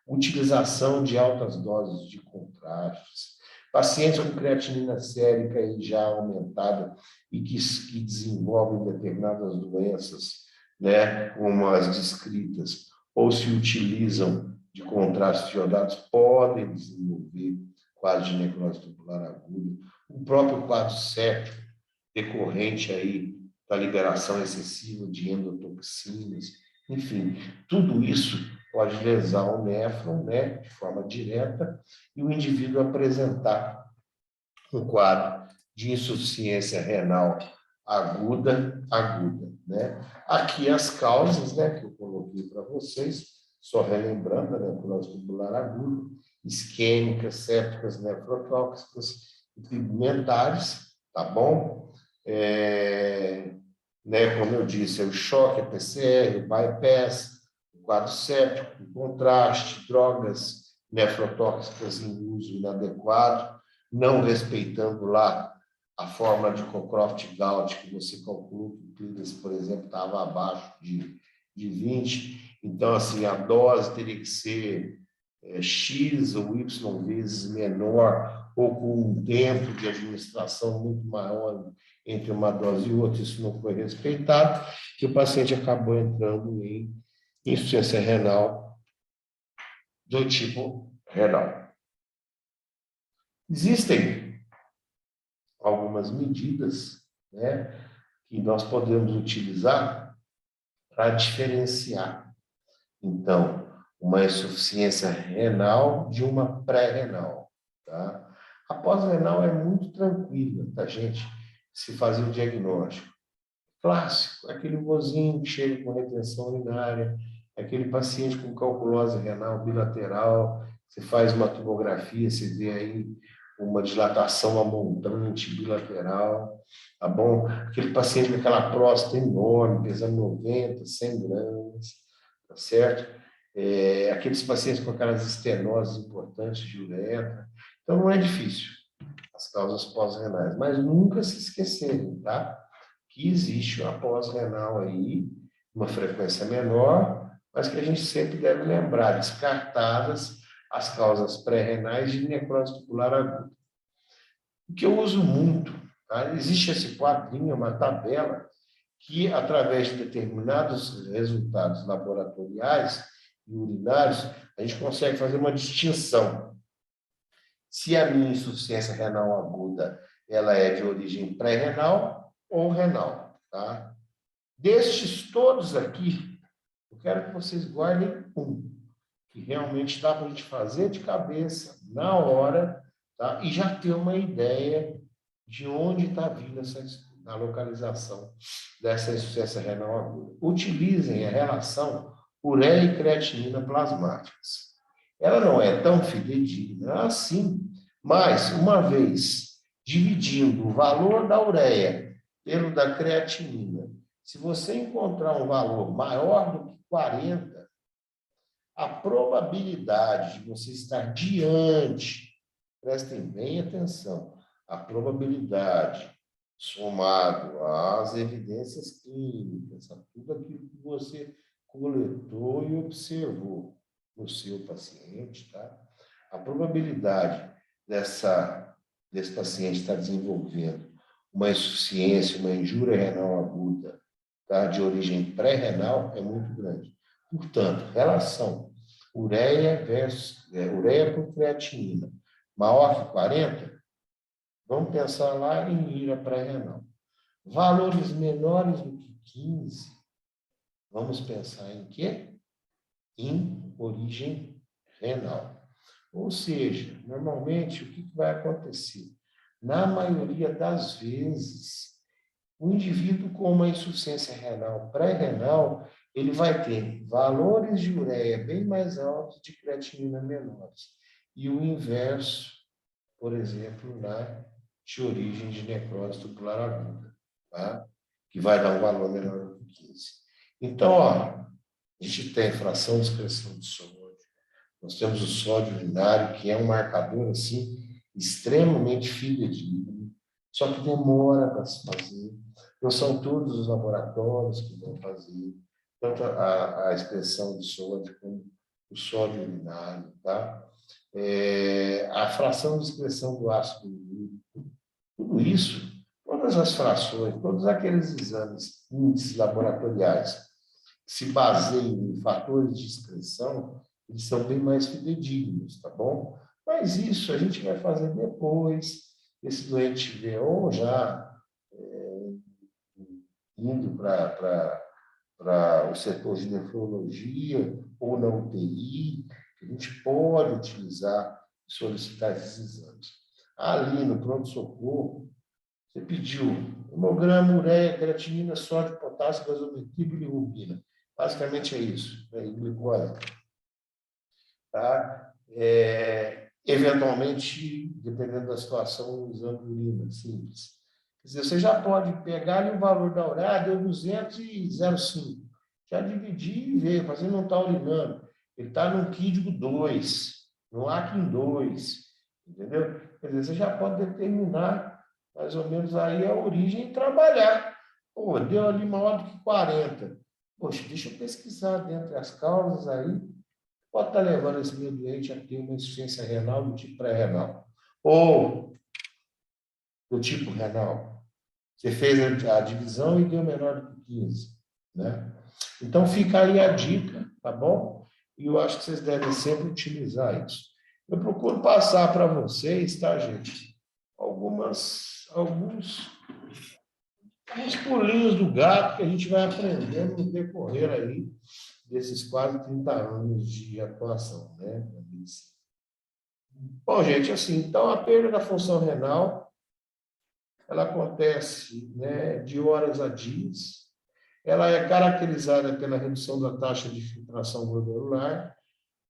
utilização de altas doses de contrastes, pacientes com creatinina sérica já aumentada e que desenvolvem determinadas doenças, né, como as descritas, ou se utilizam de contrastes iodados, podem desenvolver quadro de necrose tubular aguda, o próprio quadro séptico, decorrente aí da liberação excessiva de endotoxinas, enfim, tudo isso pode lesar o néfron, né, de forma direta, e o indivíduo apresentar um quadro de insuficiência renal aguda, né? Aqui as causas, né, que eu coloquei para vocês, só relembrando, né, necrose tubular aguda, isquêmicas, sépticas, nefrotóxicas e pigmentares, tá bom? Né, como eu disse, é o choque, a PCR, o bypass, o quadro séptico, o contraste, drogas nefrotóxicas em uso inadequado, não respeitando lá a fórmula de Cockcroft-Gault, que você calculou que o Cleveland, por exemplo, estava abaixo de 20. Então, assim, a dose teria que ser X ou Y vezes menor, ou com um tempo de administração muito maior entre uma dose e outra. Isso não foi respeitado, e o paciente acabou entrando em insuficiência renal do tipo renal. Existem algumas medidas, né, que nós podemos utilizar para diferenciar, então, uma insuficiência renal de uma pré-renal, tá? A pós-renal é muito tranquila, tá, gente? Se fazer o diagnóstico. Clássico, aquele vozinho que chega com retenção urinária, aquele paciente com calculose renal bilateral, você faz uma tomografia, você vê aí uma dilatação amontante bilateral, tá bom? Aquele paciente com aquela próstata enorme, pesando 90, 100 gramas, tá certo? Aqueles pacientes com aquelas estenoses importantes de uretra. Então, não é difícil as causas pós-renais, mas nunca se esquecerem, tá? Que existe uma pós-renal aí, uma frequência menor, mas que a gente sempre deve lembrar, descartadas as causas pré-renais de necrose tubular aguda. O que eu uso muito, tá? Existe esse quadrinho, uma tabela, que através de determinados resultados laboratoriais e urinários, a gente consegue fazer uma distinção. Se a minha insuficiência renal aguda ela é de origem pré-renal ou renal, tá? Destes todos aqui, eu quero que vocês guardem um, que realmente dá para a gente fazer de cabeça, na hora, tá? E já ter uma ideia de onde está vindo a localização dessa insuficiência renal aguda. Utilizem a relação ureia e creatinina plasmáticas. Ela não é tão fidedigna assim, mas, uma vez dividindo o valor da ureia pelo da creatinina, se você encontrar um valor maior do que 40, a probabilidade de você estar diante, prestem bem atenção, a probabilidade somado às evidências clínicas, a tudo aquilo que você coletou e observou no seu paciente, tá? A probabilidade desse paciente estar desenvolvendo uma insuficiência, uma injúria renal aguda, tá? De origem pré-renal é muito grande. Portanto, relação ureia por creatinina maior que 40, vamos pensar lá em ira pré-renal. Valores menores do que 15, vamos pensar em quê? Em origem renal. Ou seja, normalmente, o que vai acontecer? Na maioria das vezes, o indivíduo com uma insuficiência renal pré-renal, ele vai ter valores de ureia bem mais altos, de creatinina menores. E o inverso, por exemplo, de origem de necrose tubular aguda, tá? Que vai dar um valor menor do que 15. Então, ó, a gente tem fração de excreção de sódio, nós temos o sódio urinário, que é um marcador assim, extremamente fidedigno, só que demora para se fazer. Não são todos os laboratórios que vão fazer, tanto a expressão de sódio como o sódio urinário, tá? A fração de excreção do ácido úrico, tudo isso, todas as frações, todos aqueles exames, índices laboratoriais, que se baseiam em fatores de excreção, eles são bem mais fidedignos, tá bom? Mas isso a gente vai fazer depois, esse doente estiver ou já indo para o setor de nefrologia ou na UTI, que a gente pode utilizar e solicitar esses exames. Ali no pronto-socorro, Você pediu hemograma, ureia, creatinina, sódio, potássio, gasometria, bilirrubina. Basicamente é isso, né? E glicose. Tá? Eventualmente, dependendo da situação, um exame de urina simples. Quer dizer, você já pode pegar ali o valor da ureia, deu 200,05. Já dividir e ver, mas ele não está urinando. Ele está no quídico 2, no ACIN 2, entendeu? Quer dizer, você já pode determinar mais ou menos aí a origem e trabalhar. Pô, deu ali maior do que 40. Poxa, deixa eu pesquisar dentre as causas aí. Pode estar levando esse meu doente a ter uma insuficiência renal do tipo pré-renal. Ou do tipo renal. Você fez a divisão e deu menor do que 15, né? Então, fica aí a dica, tá bom? E eu acho que vocês devem sempre utilizar isso. Eu procuro passar para vocês, tá, gente? Alguns pulinhos do gato que a gente vai aprendendo no decorrer aí desses quase 30 anos de atuação, né? Bom, gente, assim, então a perda da função renal, ela acontece, né, de horas a dias. Ela é caracterizada pela redução da taxa de filtração glomerular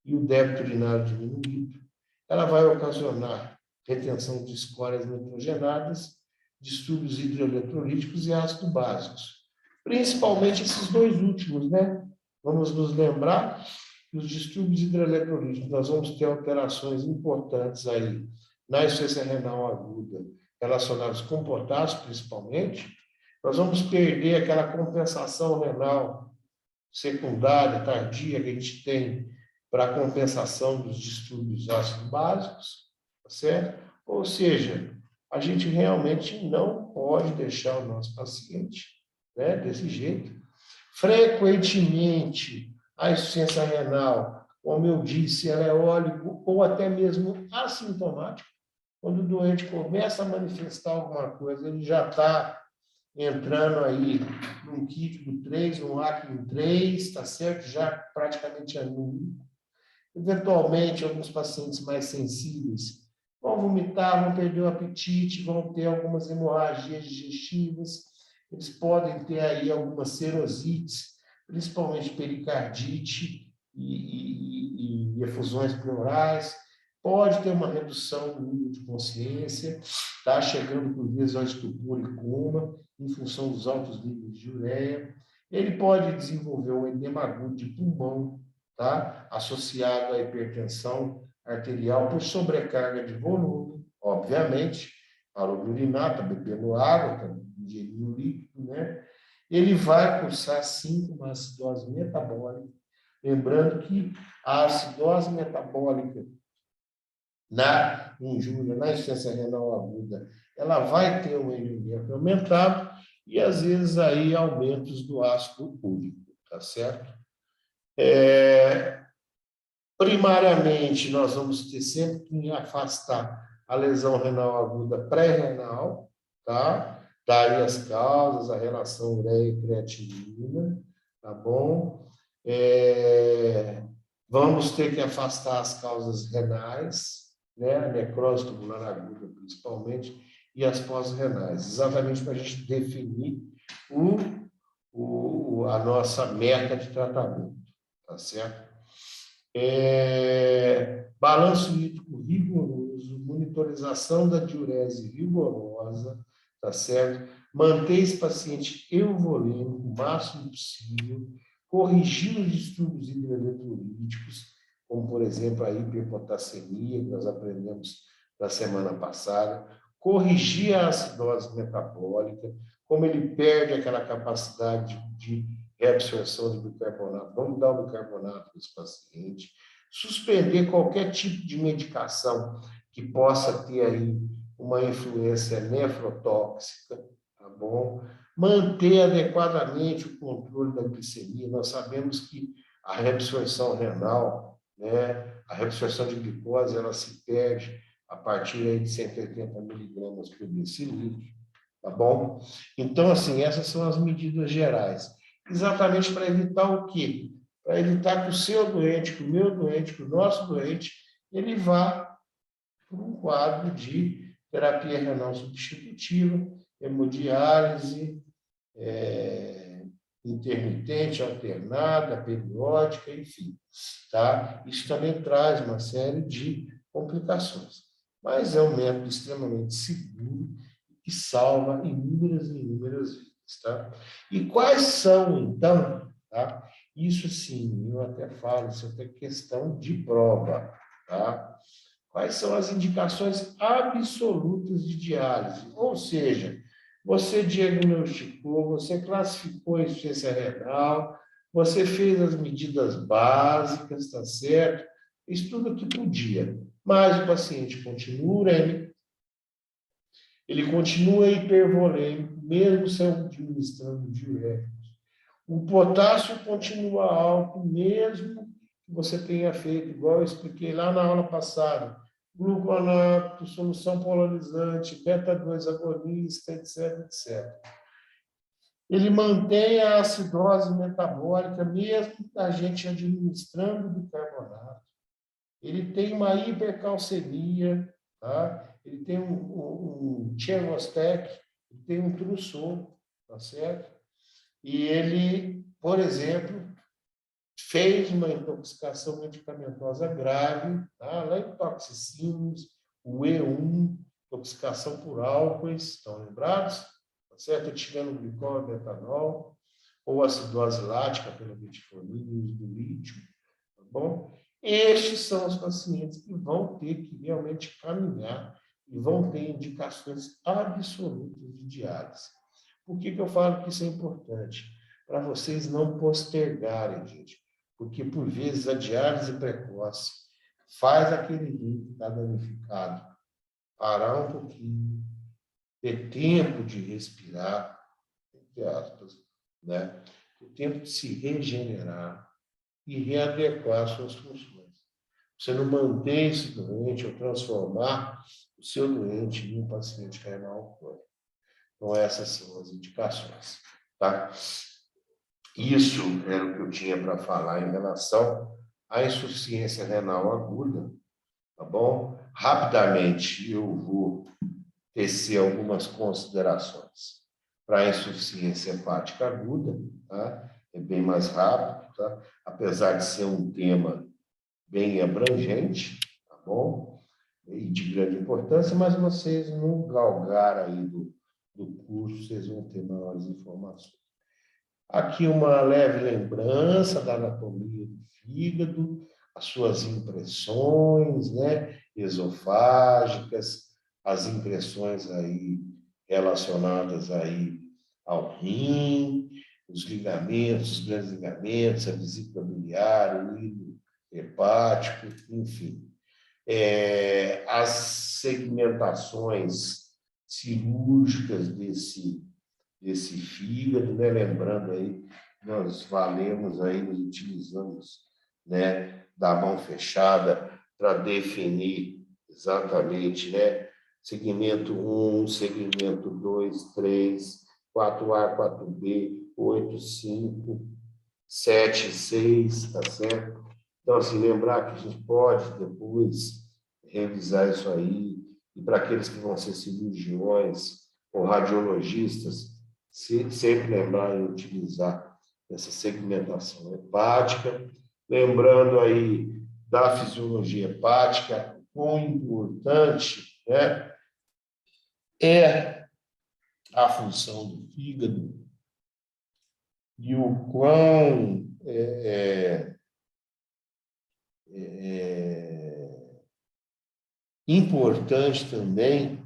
e o débito urinário diminuído. Ela vai ocasionar retenção de escórias nitrogenadas, distúrbios hidroeletrolíticos e ácidos básicos. Principalmente esses dois últimos, né? Vamos nos lembrar que os distúrbios hidroeletrolíticos, nós vamos ter alterações importantes aí na insuficiência renal aguda, relacionadas com potássio, principalmente. Nós vamos perder aquela compensação renal secundária, tardia, que a gente tem para a compensação dos distúrbios ácidos básicos, tá certo? Ou seja, a gente realmente não pode deixar o nosso paciente, né, desse jeito. Frequentemente, a insuficiência renal, como eu disse, ela é ólico ou até mesmo assintomática. Quando o doente começa a manifestar alguma coisa, ele já está entrando aí num quídico 3, num ACIN 3, tá certo? Já praticamente anúmico. Eventualmente, alguns pacientes mais sensíveis vão vomitar, vão perder o apetite, vão ter algumas hemorragias digestivas, eles podem ter aí algumas serosites, principalmente pericardite e efusões pleurais, pode ter uma redução do nível de consciência, tá? Chegando por vezes ao estupor e coma, em função dos altos níveis de ureia. Ele pode desenvolver um edema agudo de pulmão, tá? Associado à hipertensão arterial por sobrecarga de volume, obviamente, parou de urinar, está bebendo água, está ingerindo líquido, né? Ele vai cursar, sim, uma acidose metabólica. Lembrando que a acidose metabólica na injúria, na insuficiência renal aguda, ela vai ter um rendimento aumentado e, às vezes, aí aumentos do ácido úrico, tá certo? Primariamente, nós vamos ter sempre que afastar a lesão renal aguda pré-renal, tá? Daí as causas, a relação ureia e creatinina, tá bom? Vamos ter que afastar as causas renais, né? A necrose tubular aguda, principalmente, e as pós-renais, exatamente para a gente definir a nossa meta de tratamento, tá certo? Balanço hídrico rigoroso, monitorização da diurese rigorosa, tá certo? Manter esse paciente euvolêmico o máximo possível, corrigir os distúrbios hidroeletrolíticos, como, por exemplo, a hiperpotassemia, que nós aprendemos na semana passada, corrigir a acidose metabólica, como ele perde aquela capacidade de reabsorção de bicarbonato, vamos dar o bicarbonato para esse paciente, suspender qualquer tipo de medicação que possa ter aí uma influência nefrotóxica, tá bom? Manter adequadamente o controle da glicemia. Nós sabemos que a reabsorção renal, né, a reabsorção de glicose, ela se perde a partir aí de 180 miligramas por decilitro, tá bom? Então, assim, essas são as medidas gerais. Exatamente para evitar o quê? Para evitar que o seu doente, que o meu doente, que o nosso doente, ele vá para um quadro de terapia renal substitutiva hemodiálise, intermitente, alternada, periódica, enfim, tá? Isso também traz uma série de complicações, mas é um método extremamente seguro que salva inúmeras e inúmeras vidas, tá? E quais são, então, tá? Isso sim, eu até falo, isso é até questão de prova, tá? Quais são as indicações absolutas de diálise? Ou seja, você diagnosticou, você classificou a insuficiência renal, você fez as medidas básicas, tá certo? Fez tudo o que podia. Mas o paciente continua urêmico, ele continua hipervolêmico, mesmo sem administrando diurético. O potássio continua alto, mesmo que você tenha feito, igual eu expliquei lá na aula passada, gluconato, solução polarizante, beta-2 agonista, etc, etc. Ele mantém a acidose metabólica, mesmo a gente administrando bicarbonato. Ele tem uma hipercalcemia, tá? Ele tem um Chernostec, ele tem um Trousseau, tá certo? E ele, por exemplo, fez uma intoxicação medicamentosa grave, tá? Lá em toxicinas, o E1, intoxicação por álcoois, estão lembrados? Tá certo? Etileno glicol e metanol, ou acidose lática pela metformina e uso do lítio, tá bom? Estes são os pacientes que vão ter que realmente caminhar e vão ter indicações absolutas de diálise. Por que eu falo que isso é importante? Para vocês não postergarem, gente. Porque, por vezes, a diálise precoce faz aquele rim que está danificado parar um pouquinho, ter tempo de respirar, entre aspas, né? Ter tempo de se regenerar e readequar suas funções. Você não mantém esse doente ou transformar o seu doente em um paciente renal crônico. Então, essas são as indicações, tá? Isso era o que eu tinha para falar em relação à insuficiência renal aguda, tá bom? Rapidamente, eu vou tecer algumas considerações para a insuficiência hepática aguda, tá? É bem mais rápido, tá? Apesar de ser um tema bem abrangente, tá bom? E de grande importância, mas vocês no galgar aí do curso, vocês vão ter maiores informações. Aqui uma leve lembrança da anatomia do fígado, as suas impressões, né, esofágicas, as impressões aí relacionadas aí ao rim, os ligamentos, os grandes ligamentos, a vesícula biliar, o hígado hepático, enfim. As segmentações cirúrgicas desse fígado, né? Lembrando aí, nós valemos aí, nós utilizamos, né, da mão fechada para definir exatamente, né, segmento 1, segmento 2, 3, 4A, 4B, 8, 5, 7, 6, tá certo? Então, assim, lembrar que a gente pode depois revisar isso aí, e para aqueles que vão ser cirurgiões ou radiologistas, sempre lembrar e utilizar essa segmentação hepática, lembrando aí da fisiologia hepática, quão importante, né, é a função do fígado e o quão importante também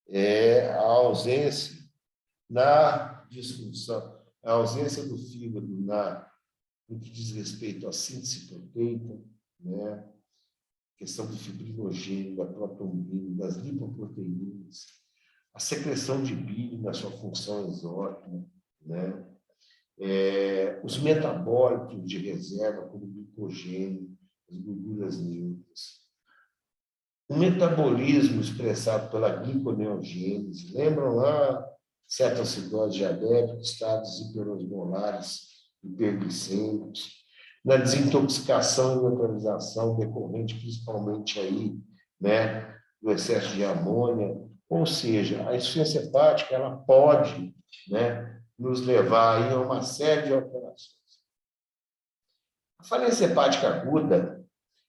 é a ausência na disfunção, a ausência do fígado no que diz respeito à síntese proteica, né? Questão do fibrinogênio, da protomina, das lipoproteínas, a secreção de bile na sua função exógena, né? Os metabólitos de reserva, como o glicogênio, as gorduras neutras. O metabolismo expressado pela gliconeogênese, lembram lá cetoacidose diabética, estados hiperosmolares, hiperglicêmicos, na desintoxicação e neutralização decorrente principalmente aí, né, do excesso de amônia Ou seja, a insuficiência hepática ela pode, né, nos levar aí a uma série de alterações. A falência hepática aguda,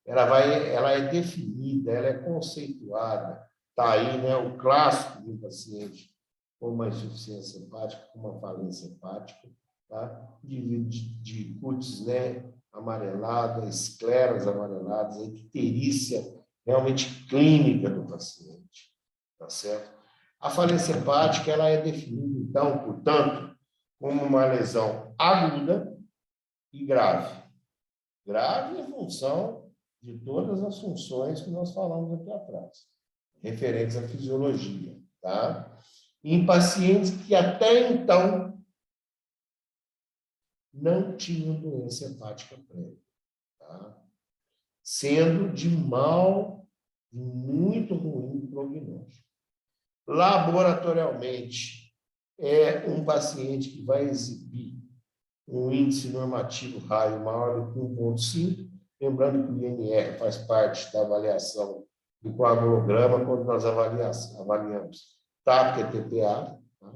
ela é definida, ela é conceituada. Está aí, né, o clássico do paciente com uma insuficiência hepática, com uma falência hepática, tá? de cutis, né, amarelada, escleras amareladas, a icterícia realmente clínica do paciente, tá certo? A falência hepática ela é definida, então, portanto, como uma lesão aguda e grave. Grave em função de todas as funções que nós falamos aqui atrás, referentes à fisiologia, tá? Em pacientes que até então não tinham doença hepática prévia, tá? Sendo de muito ruim prognóstico. Laboratorialmente, é um paciente que vai exibir um índice normativo raio maior do que 1,5, lembrando que o INR faz parte da avaliação do coagulograma quando nós avaliamos TAP, que é TPA, tá?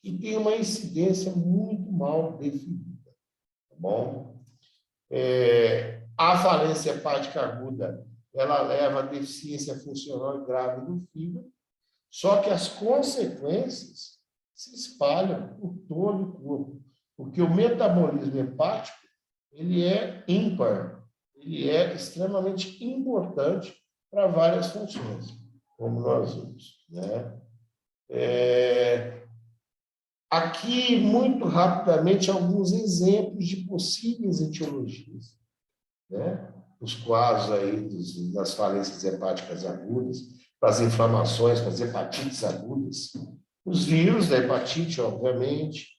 E tem uma incidência muito mal definida, tá bom? A falência hepática aguda, ela leva a deficiência funcional grave do fígado, só que as consequências se espalham por todo o corpo, porque o metabolismo hepático ele é ímpar, ele é extremamente importante para várias funções, como nós vimos, né? Aqui, muito rapidamente, alguns exemplos de possíveis etiologias, né? Os quadros aí das falências hepáticas agudas, para as inflamações, para as hepatites agudas, os vírus da hepatite, obviamente,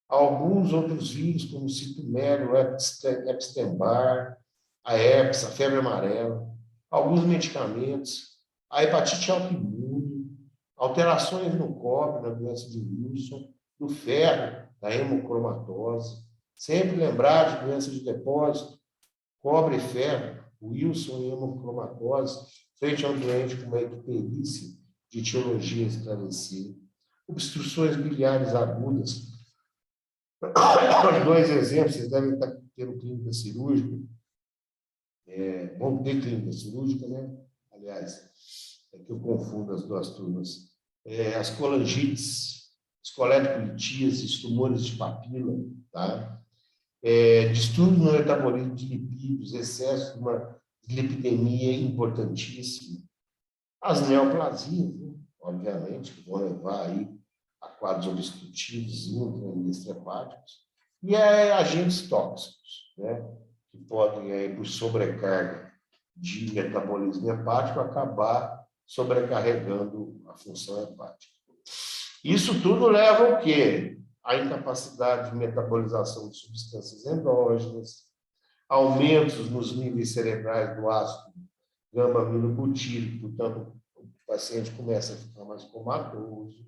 alguns outros vírus, como o citomélio, o Epstein-Barr, a herpes, a febre amarela, alguns medicamentos, a hepatite autoimune, alterações no cobre, na doença de Wilson, do ferro, da hemocromatose. Sempre lembrar de doenças de depósito, cobre e ferro, Wilson e hemocromatose, frente a um doente com uma icterícia de etiologia esclarecida. Obstruções biliares agudas. Dois exemplos, vocês devem estar tendo clínica cirúrgica. Vão ter clínica cirúrgica, né? Aliás, é que eu confundo as duas turmas. As colangites, escoletocolitias, tumores de papila, tá? Distúrbio no metabolismo de lipídios, excesso de uma lipidemia importantíssima. As neoplasias, né? Obviamente, que vão levar aí a quadros obstrutivos intra-hepáticos, e agentes tóxicos, né? Que podem, aí, por sobrecarga de metabolismo hepático, acabar sobrecarregando a função hepática. Isso tudo leva ao quê? A incapacidade de metabolização de substâncias endógenas, aumentos nos níveis cerebrais do ácido gama-aminobutírico, portanto, o paciente começa a ficar mais comatoso,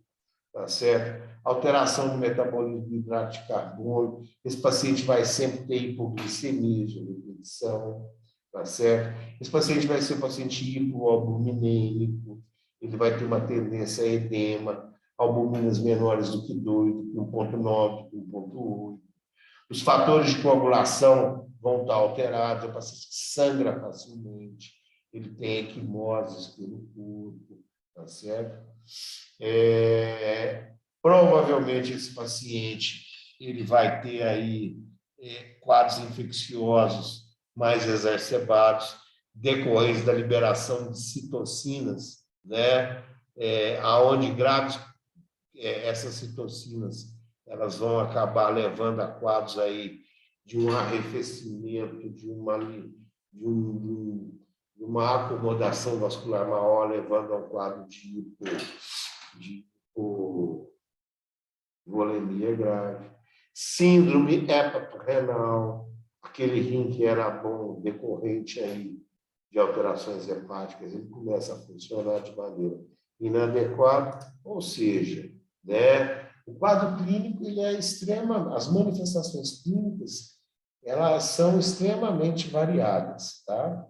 tá certo? Alteração do metabolismo do hidrato de carbono, esse paciente vai sempre ter hipoglicemia de repetição, tá certo? Esse paciente vai ser um paciente hipoalbuminêmico, ele vai ter uma tendência a edema, albuminas menores do que 2, do que 1,9, do que 1,8. Os fatores de coagulação vão estar alterados, o paciente sangra facilmente, ele tem equimoses pelo corpo, tá certo? Provavelmente esse paciente ele vai ter aí quadros infecciosos mais exacerbados, decorrentes da liberação de citocinas, né? Aonde graves essas citocinas elas vão acabar levando a quadros aí de um arrefecimento, de uma acomodação vascular maior, levando a um quadro de hipovolemia grave. Síndrome hepatorrenal, aquele rim que era bom, decorrente aí de alterações hepáticas, ele começa a funcionar de maneira inadequada, ou seja, né, o quadro clínico ele é as manifestações clínicas elas são extremamente variadas, tá?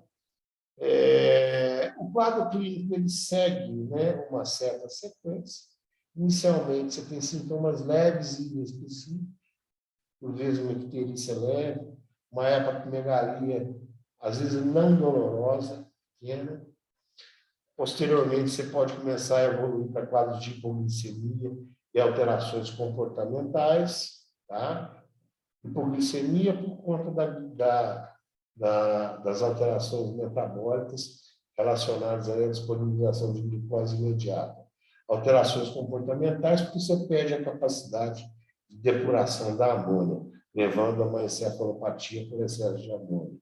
O quadro clínico ele segue, né, uma certa sequência. Inicialmente, você tem sintomas leves e inespecíficos, por vezes uma icterícia leve, uma hepatomegalia, às vezes não dolorosa, pequena. Posteriormente, você pode começar a evoluir para quadros de hipoglicemia e alterações comportamentais, tá? Hipoglicemia por conta das alterações metabólicas relacionadas à disponibilização de glicose imediata. Alterações comportamentais, porque você perde a capacidade de depuração da amônia, levando a uma encefalopatia por excesso de amônia.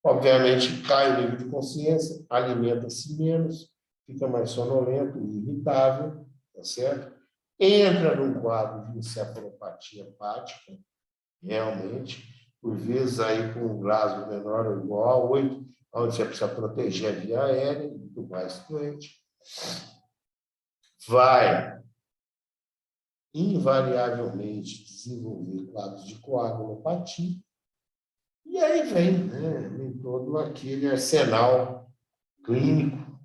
Obviamente, cai o nível de consciência, alimenta-se menos, fica mais sonolento e irritável, tá certo? Entra num quadro de encefalopatia hepática, realmente, por vezes aí com um Glasgow menor ou igual a 8, onde você precisa proteger a via aérea, muito mais doente. Vai, invariavelmente, desenvolver quadros de coagulopatia, e aí vem todo aquele arsenal clínico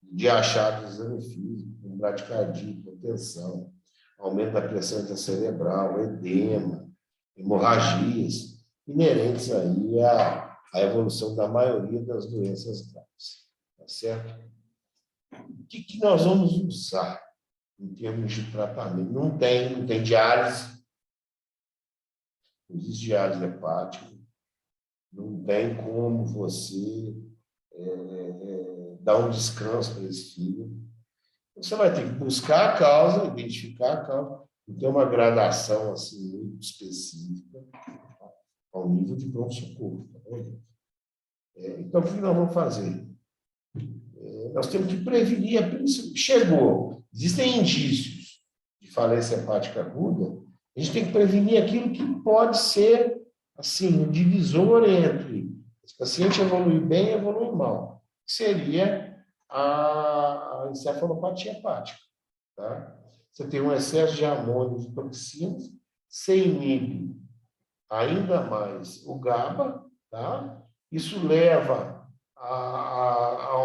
de achados de exame físico, com bradicardia, hipertensão, aumento da pressão intracerebral, edema, hemorragias, inerentes aí à evolução da maioria das doenças graves. Tá certo? O que nós vamos usar em termos de tratamento? Não tem diálise, não existe diálise hepática, não tem como você dar um descanso para esse fígado. Você vai ter que buscar a causa, identificar a causa, e ter uma gradação assim, muito específica ao nível de pronto-socorro. Tá bom? Então, o que nós vamos fazer? Nós temos que prevenir. Chegou, existem indícios de falência hepática aguda, a gente tem que prevenir aquilo que pode ser assim, o divisor entre esse paciente evoluir bem e evoluir mal, que seria a encefalopatia hepática. Tá? Você tem um excesso de amônio de toxinas, você inibe ainda mais o GABA, tá? Isso leva a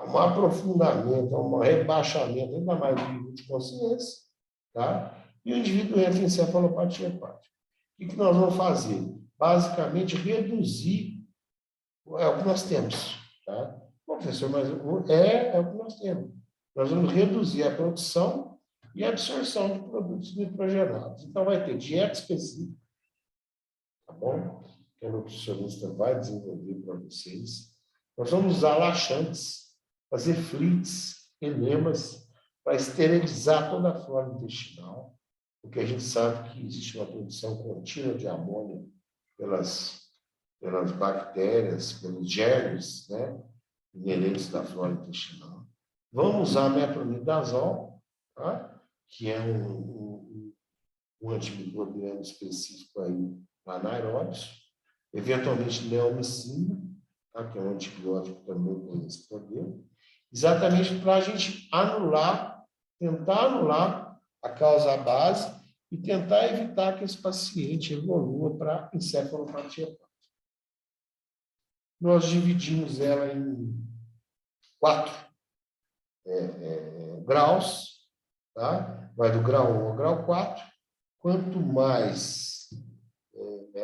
um aprofundamento, a um rebaixamento ainda mais do nível de consciência, tá? E o indivíduo entra em encefalopatia hepática. O que nós vamos fazer? Basicamente, reduzir o que nós temos, tá? Bom, professor, mas é o que nós temos. Nós vamos reduzir a produção e a absorção de produtos nitrogenados. Então, vai ter dieta específica, tá bom? Que a nutricionista vai desenvolver para vocês. Nós vamos usar laxantes, fazer flits, enemas, para esterilizar toda a flora intestinal, porque a gente sabe que existe uma produção contínua de amônia pelas bactérias, pelos germes, né, inerentes da flora intestinal. Vamos usar metronidazol, tá? Que é um antimicrobiano específico aí para anaeróbios, eventualmente neomicina, tá? Que é um antibiótico que também tem esse poder, exatamente para a gente tentar anular a causa base e tentar evitar que esse paciente evolua para encefalopatia hepática. Nós dividimos ela em 4 graus, tá? Vai do grau 1 ao grau 4. Quanto mais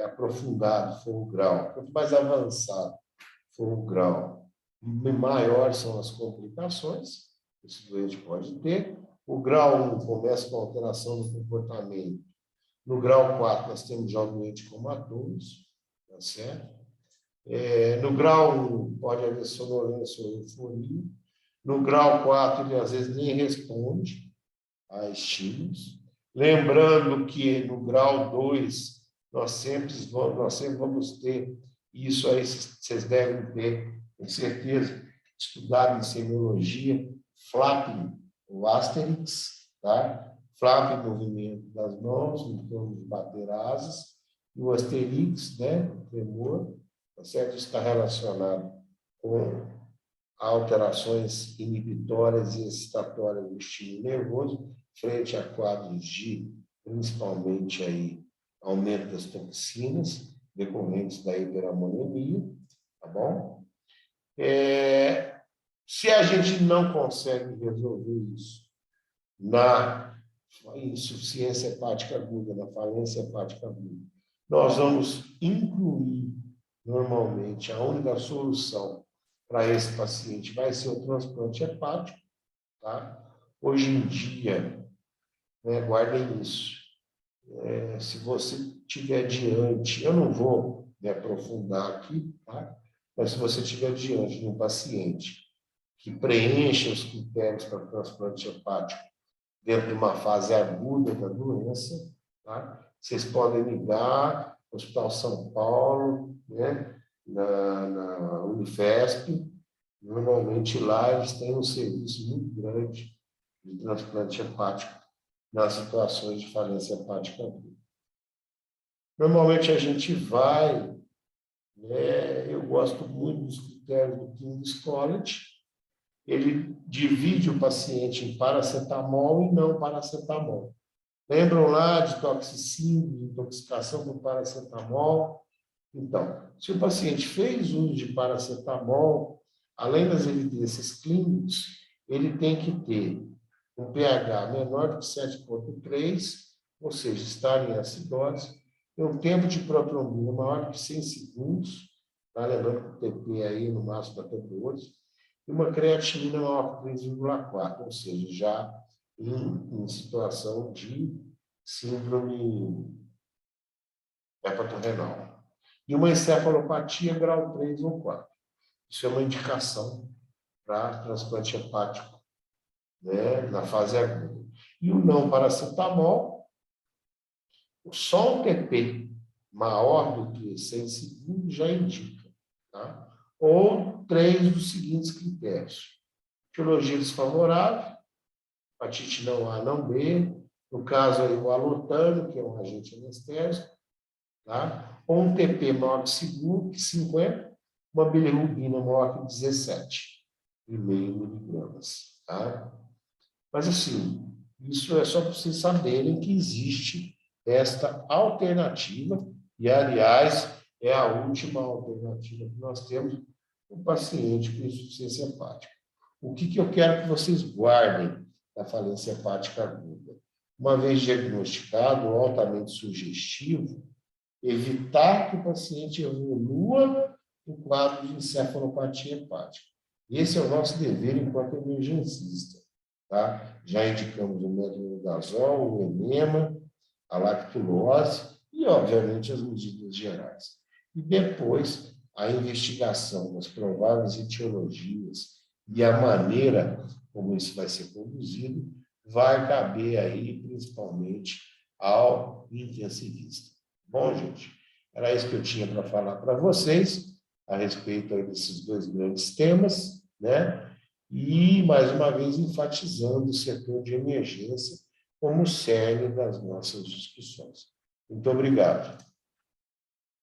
aprofundado for o grau, quanto mais avançado for o grau, maiores são as complicações que esse doente pode ter. O grau 1 começa com alteração no comportamento. No grau 4, nós temos já o doente comatoso, tá certo? No grau 1, pode haver sonolência ou euforia. No grau 4, ele às vezes nem responde a estímulos. Lembrando que no grau 2, nós sempre vamos ter, isso aí vocês devem ter, com certeza, estudado em semiologia, flapping, o Asterix, tá? Flapping, movimento das mãos, em torno de bater asas, e o Asterix, né? O tremor, tá certo? Está relacionado com alterações inibitórias e excitatórias do estímulo nervoso, frente a quadros de, principalmente, aí, aumento das toxinas, decorrentes da hiperamonemia, tá bom? Se a gente não consegue resolver isso na insuficiência hepática aguda, na falência hepática aguda, nós vamos incluir, normalmente, a única solução para esse paciente vai ser o transplante hepático, tá? Hoje em dia, né, guardem isso. Se você tiver diante, eu não vou me aprofundar aqui, tá? Mas se você tiver diante de um paciente que preencha os critérios para transplante hepático dentro de uma fase aguda da doença, tá? Vocês podem ligar no Hospital São Paulo, né? na Unifesp. Normalmente lá eles têm um serviço muito grande de transplante hepático nas situações de falência hepática aguda. Normalmente a gente vai, né? Eu gosto muito dos critérios do King's College. Ele divide o paciente em paracetamol e não paracetamol. Lembram lá de toxicina, de intoxicação por paracetamol? Então, se o paciente fez uso de paracetamol, além das evidências clínicas, ele tem que ter um pH menor que 7,3, ou seja, estar em acidose, e um tempo de protrombina maior que 100 segundos, tá? Lembrando que o TP aí no máximo até 12, e uma creatinina maior que 3,4, ou seja, já em situação de síndrome hepatorrenal. E uma encefalopatia grau 3 ou 4. Isso é uma indicação para transplante hepático, né, na fase aguda. E o não paracetamol, só um TP maior do que 100 segundos já indica. Tá? Ou 3 dos seguintes critérios. Etiologia desfavorável, hepatite não A, não B, no caso aí o alotano, que é um agente anestésico, tá? Ou um TP maior que 50, uma bilirrubina maior que 17,5 miligramas, tá? Mas, assim, isso é só para vocês saberem que existe esta alternativa, e, aliás, é a última alternativa que nós temos para o paciente com insuficiência hepática. O que eu quero que vocês guardem da falência hepática aguda? Uma vez diagnosticado, altamente sugestivo, evitar que o paciente evolua o quadro de encefalopatia hepática. Esse é o nosso dever enquanto emergencista. Tá? Já indicamos o metronidazol, o enema, a lactulose e, obviamente, as medidas gerais. E depois, a investigação das prováveis etiologias e a maneira como isso vai ser conduzido vai caber aí, principalmente, ao intensivista. Bom, gente, era isso que eu tinha para falar para vocês a respeito aí desses dois grandes temas, né? E, mais uma vez, enfatizando o setor de emergência como cerne das nossas discussões. Muito obrigado.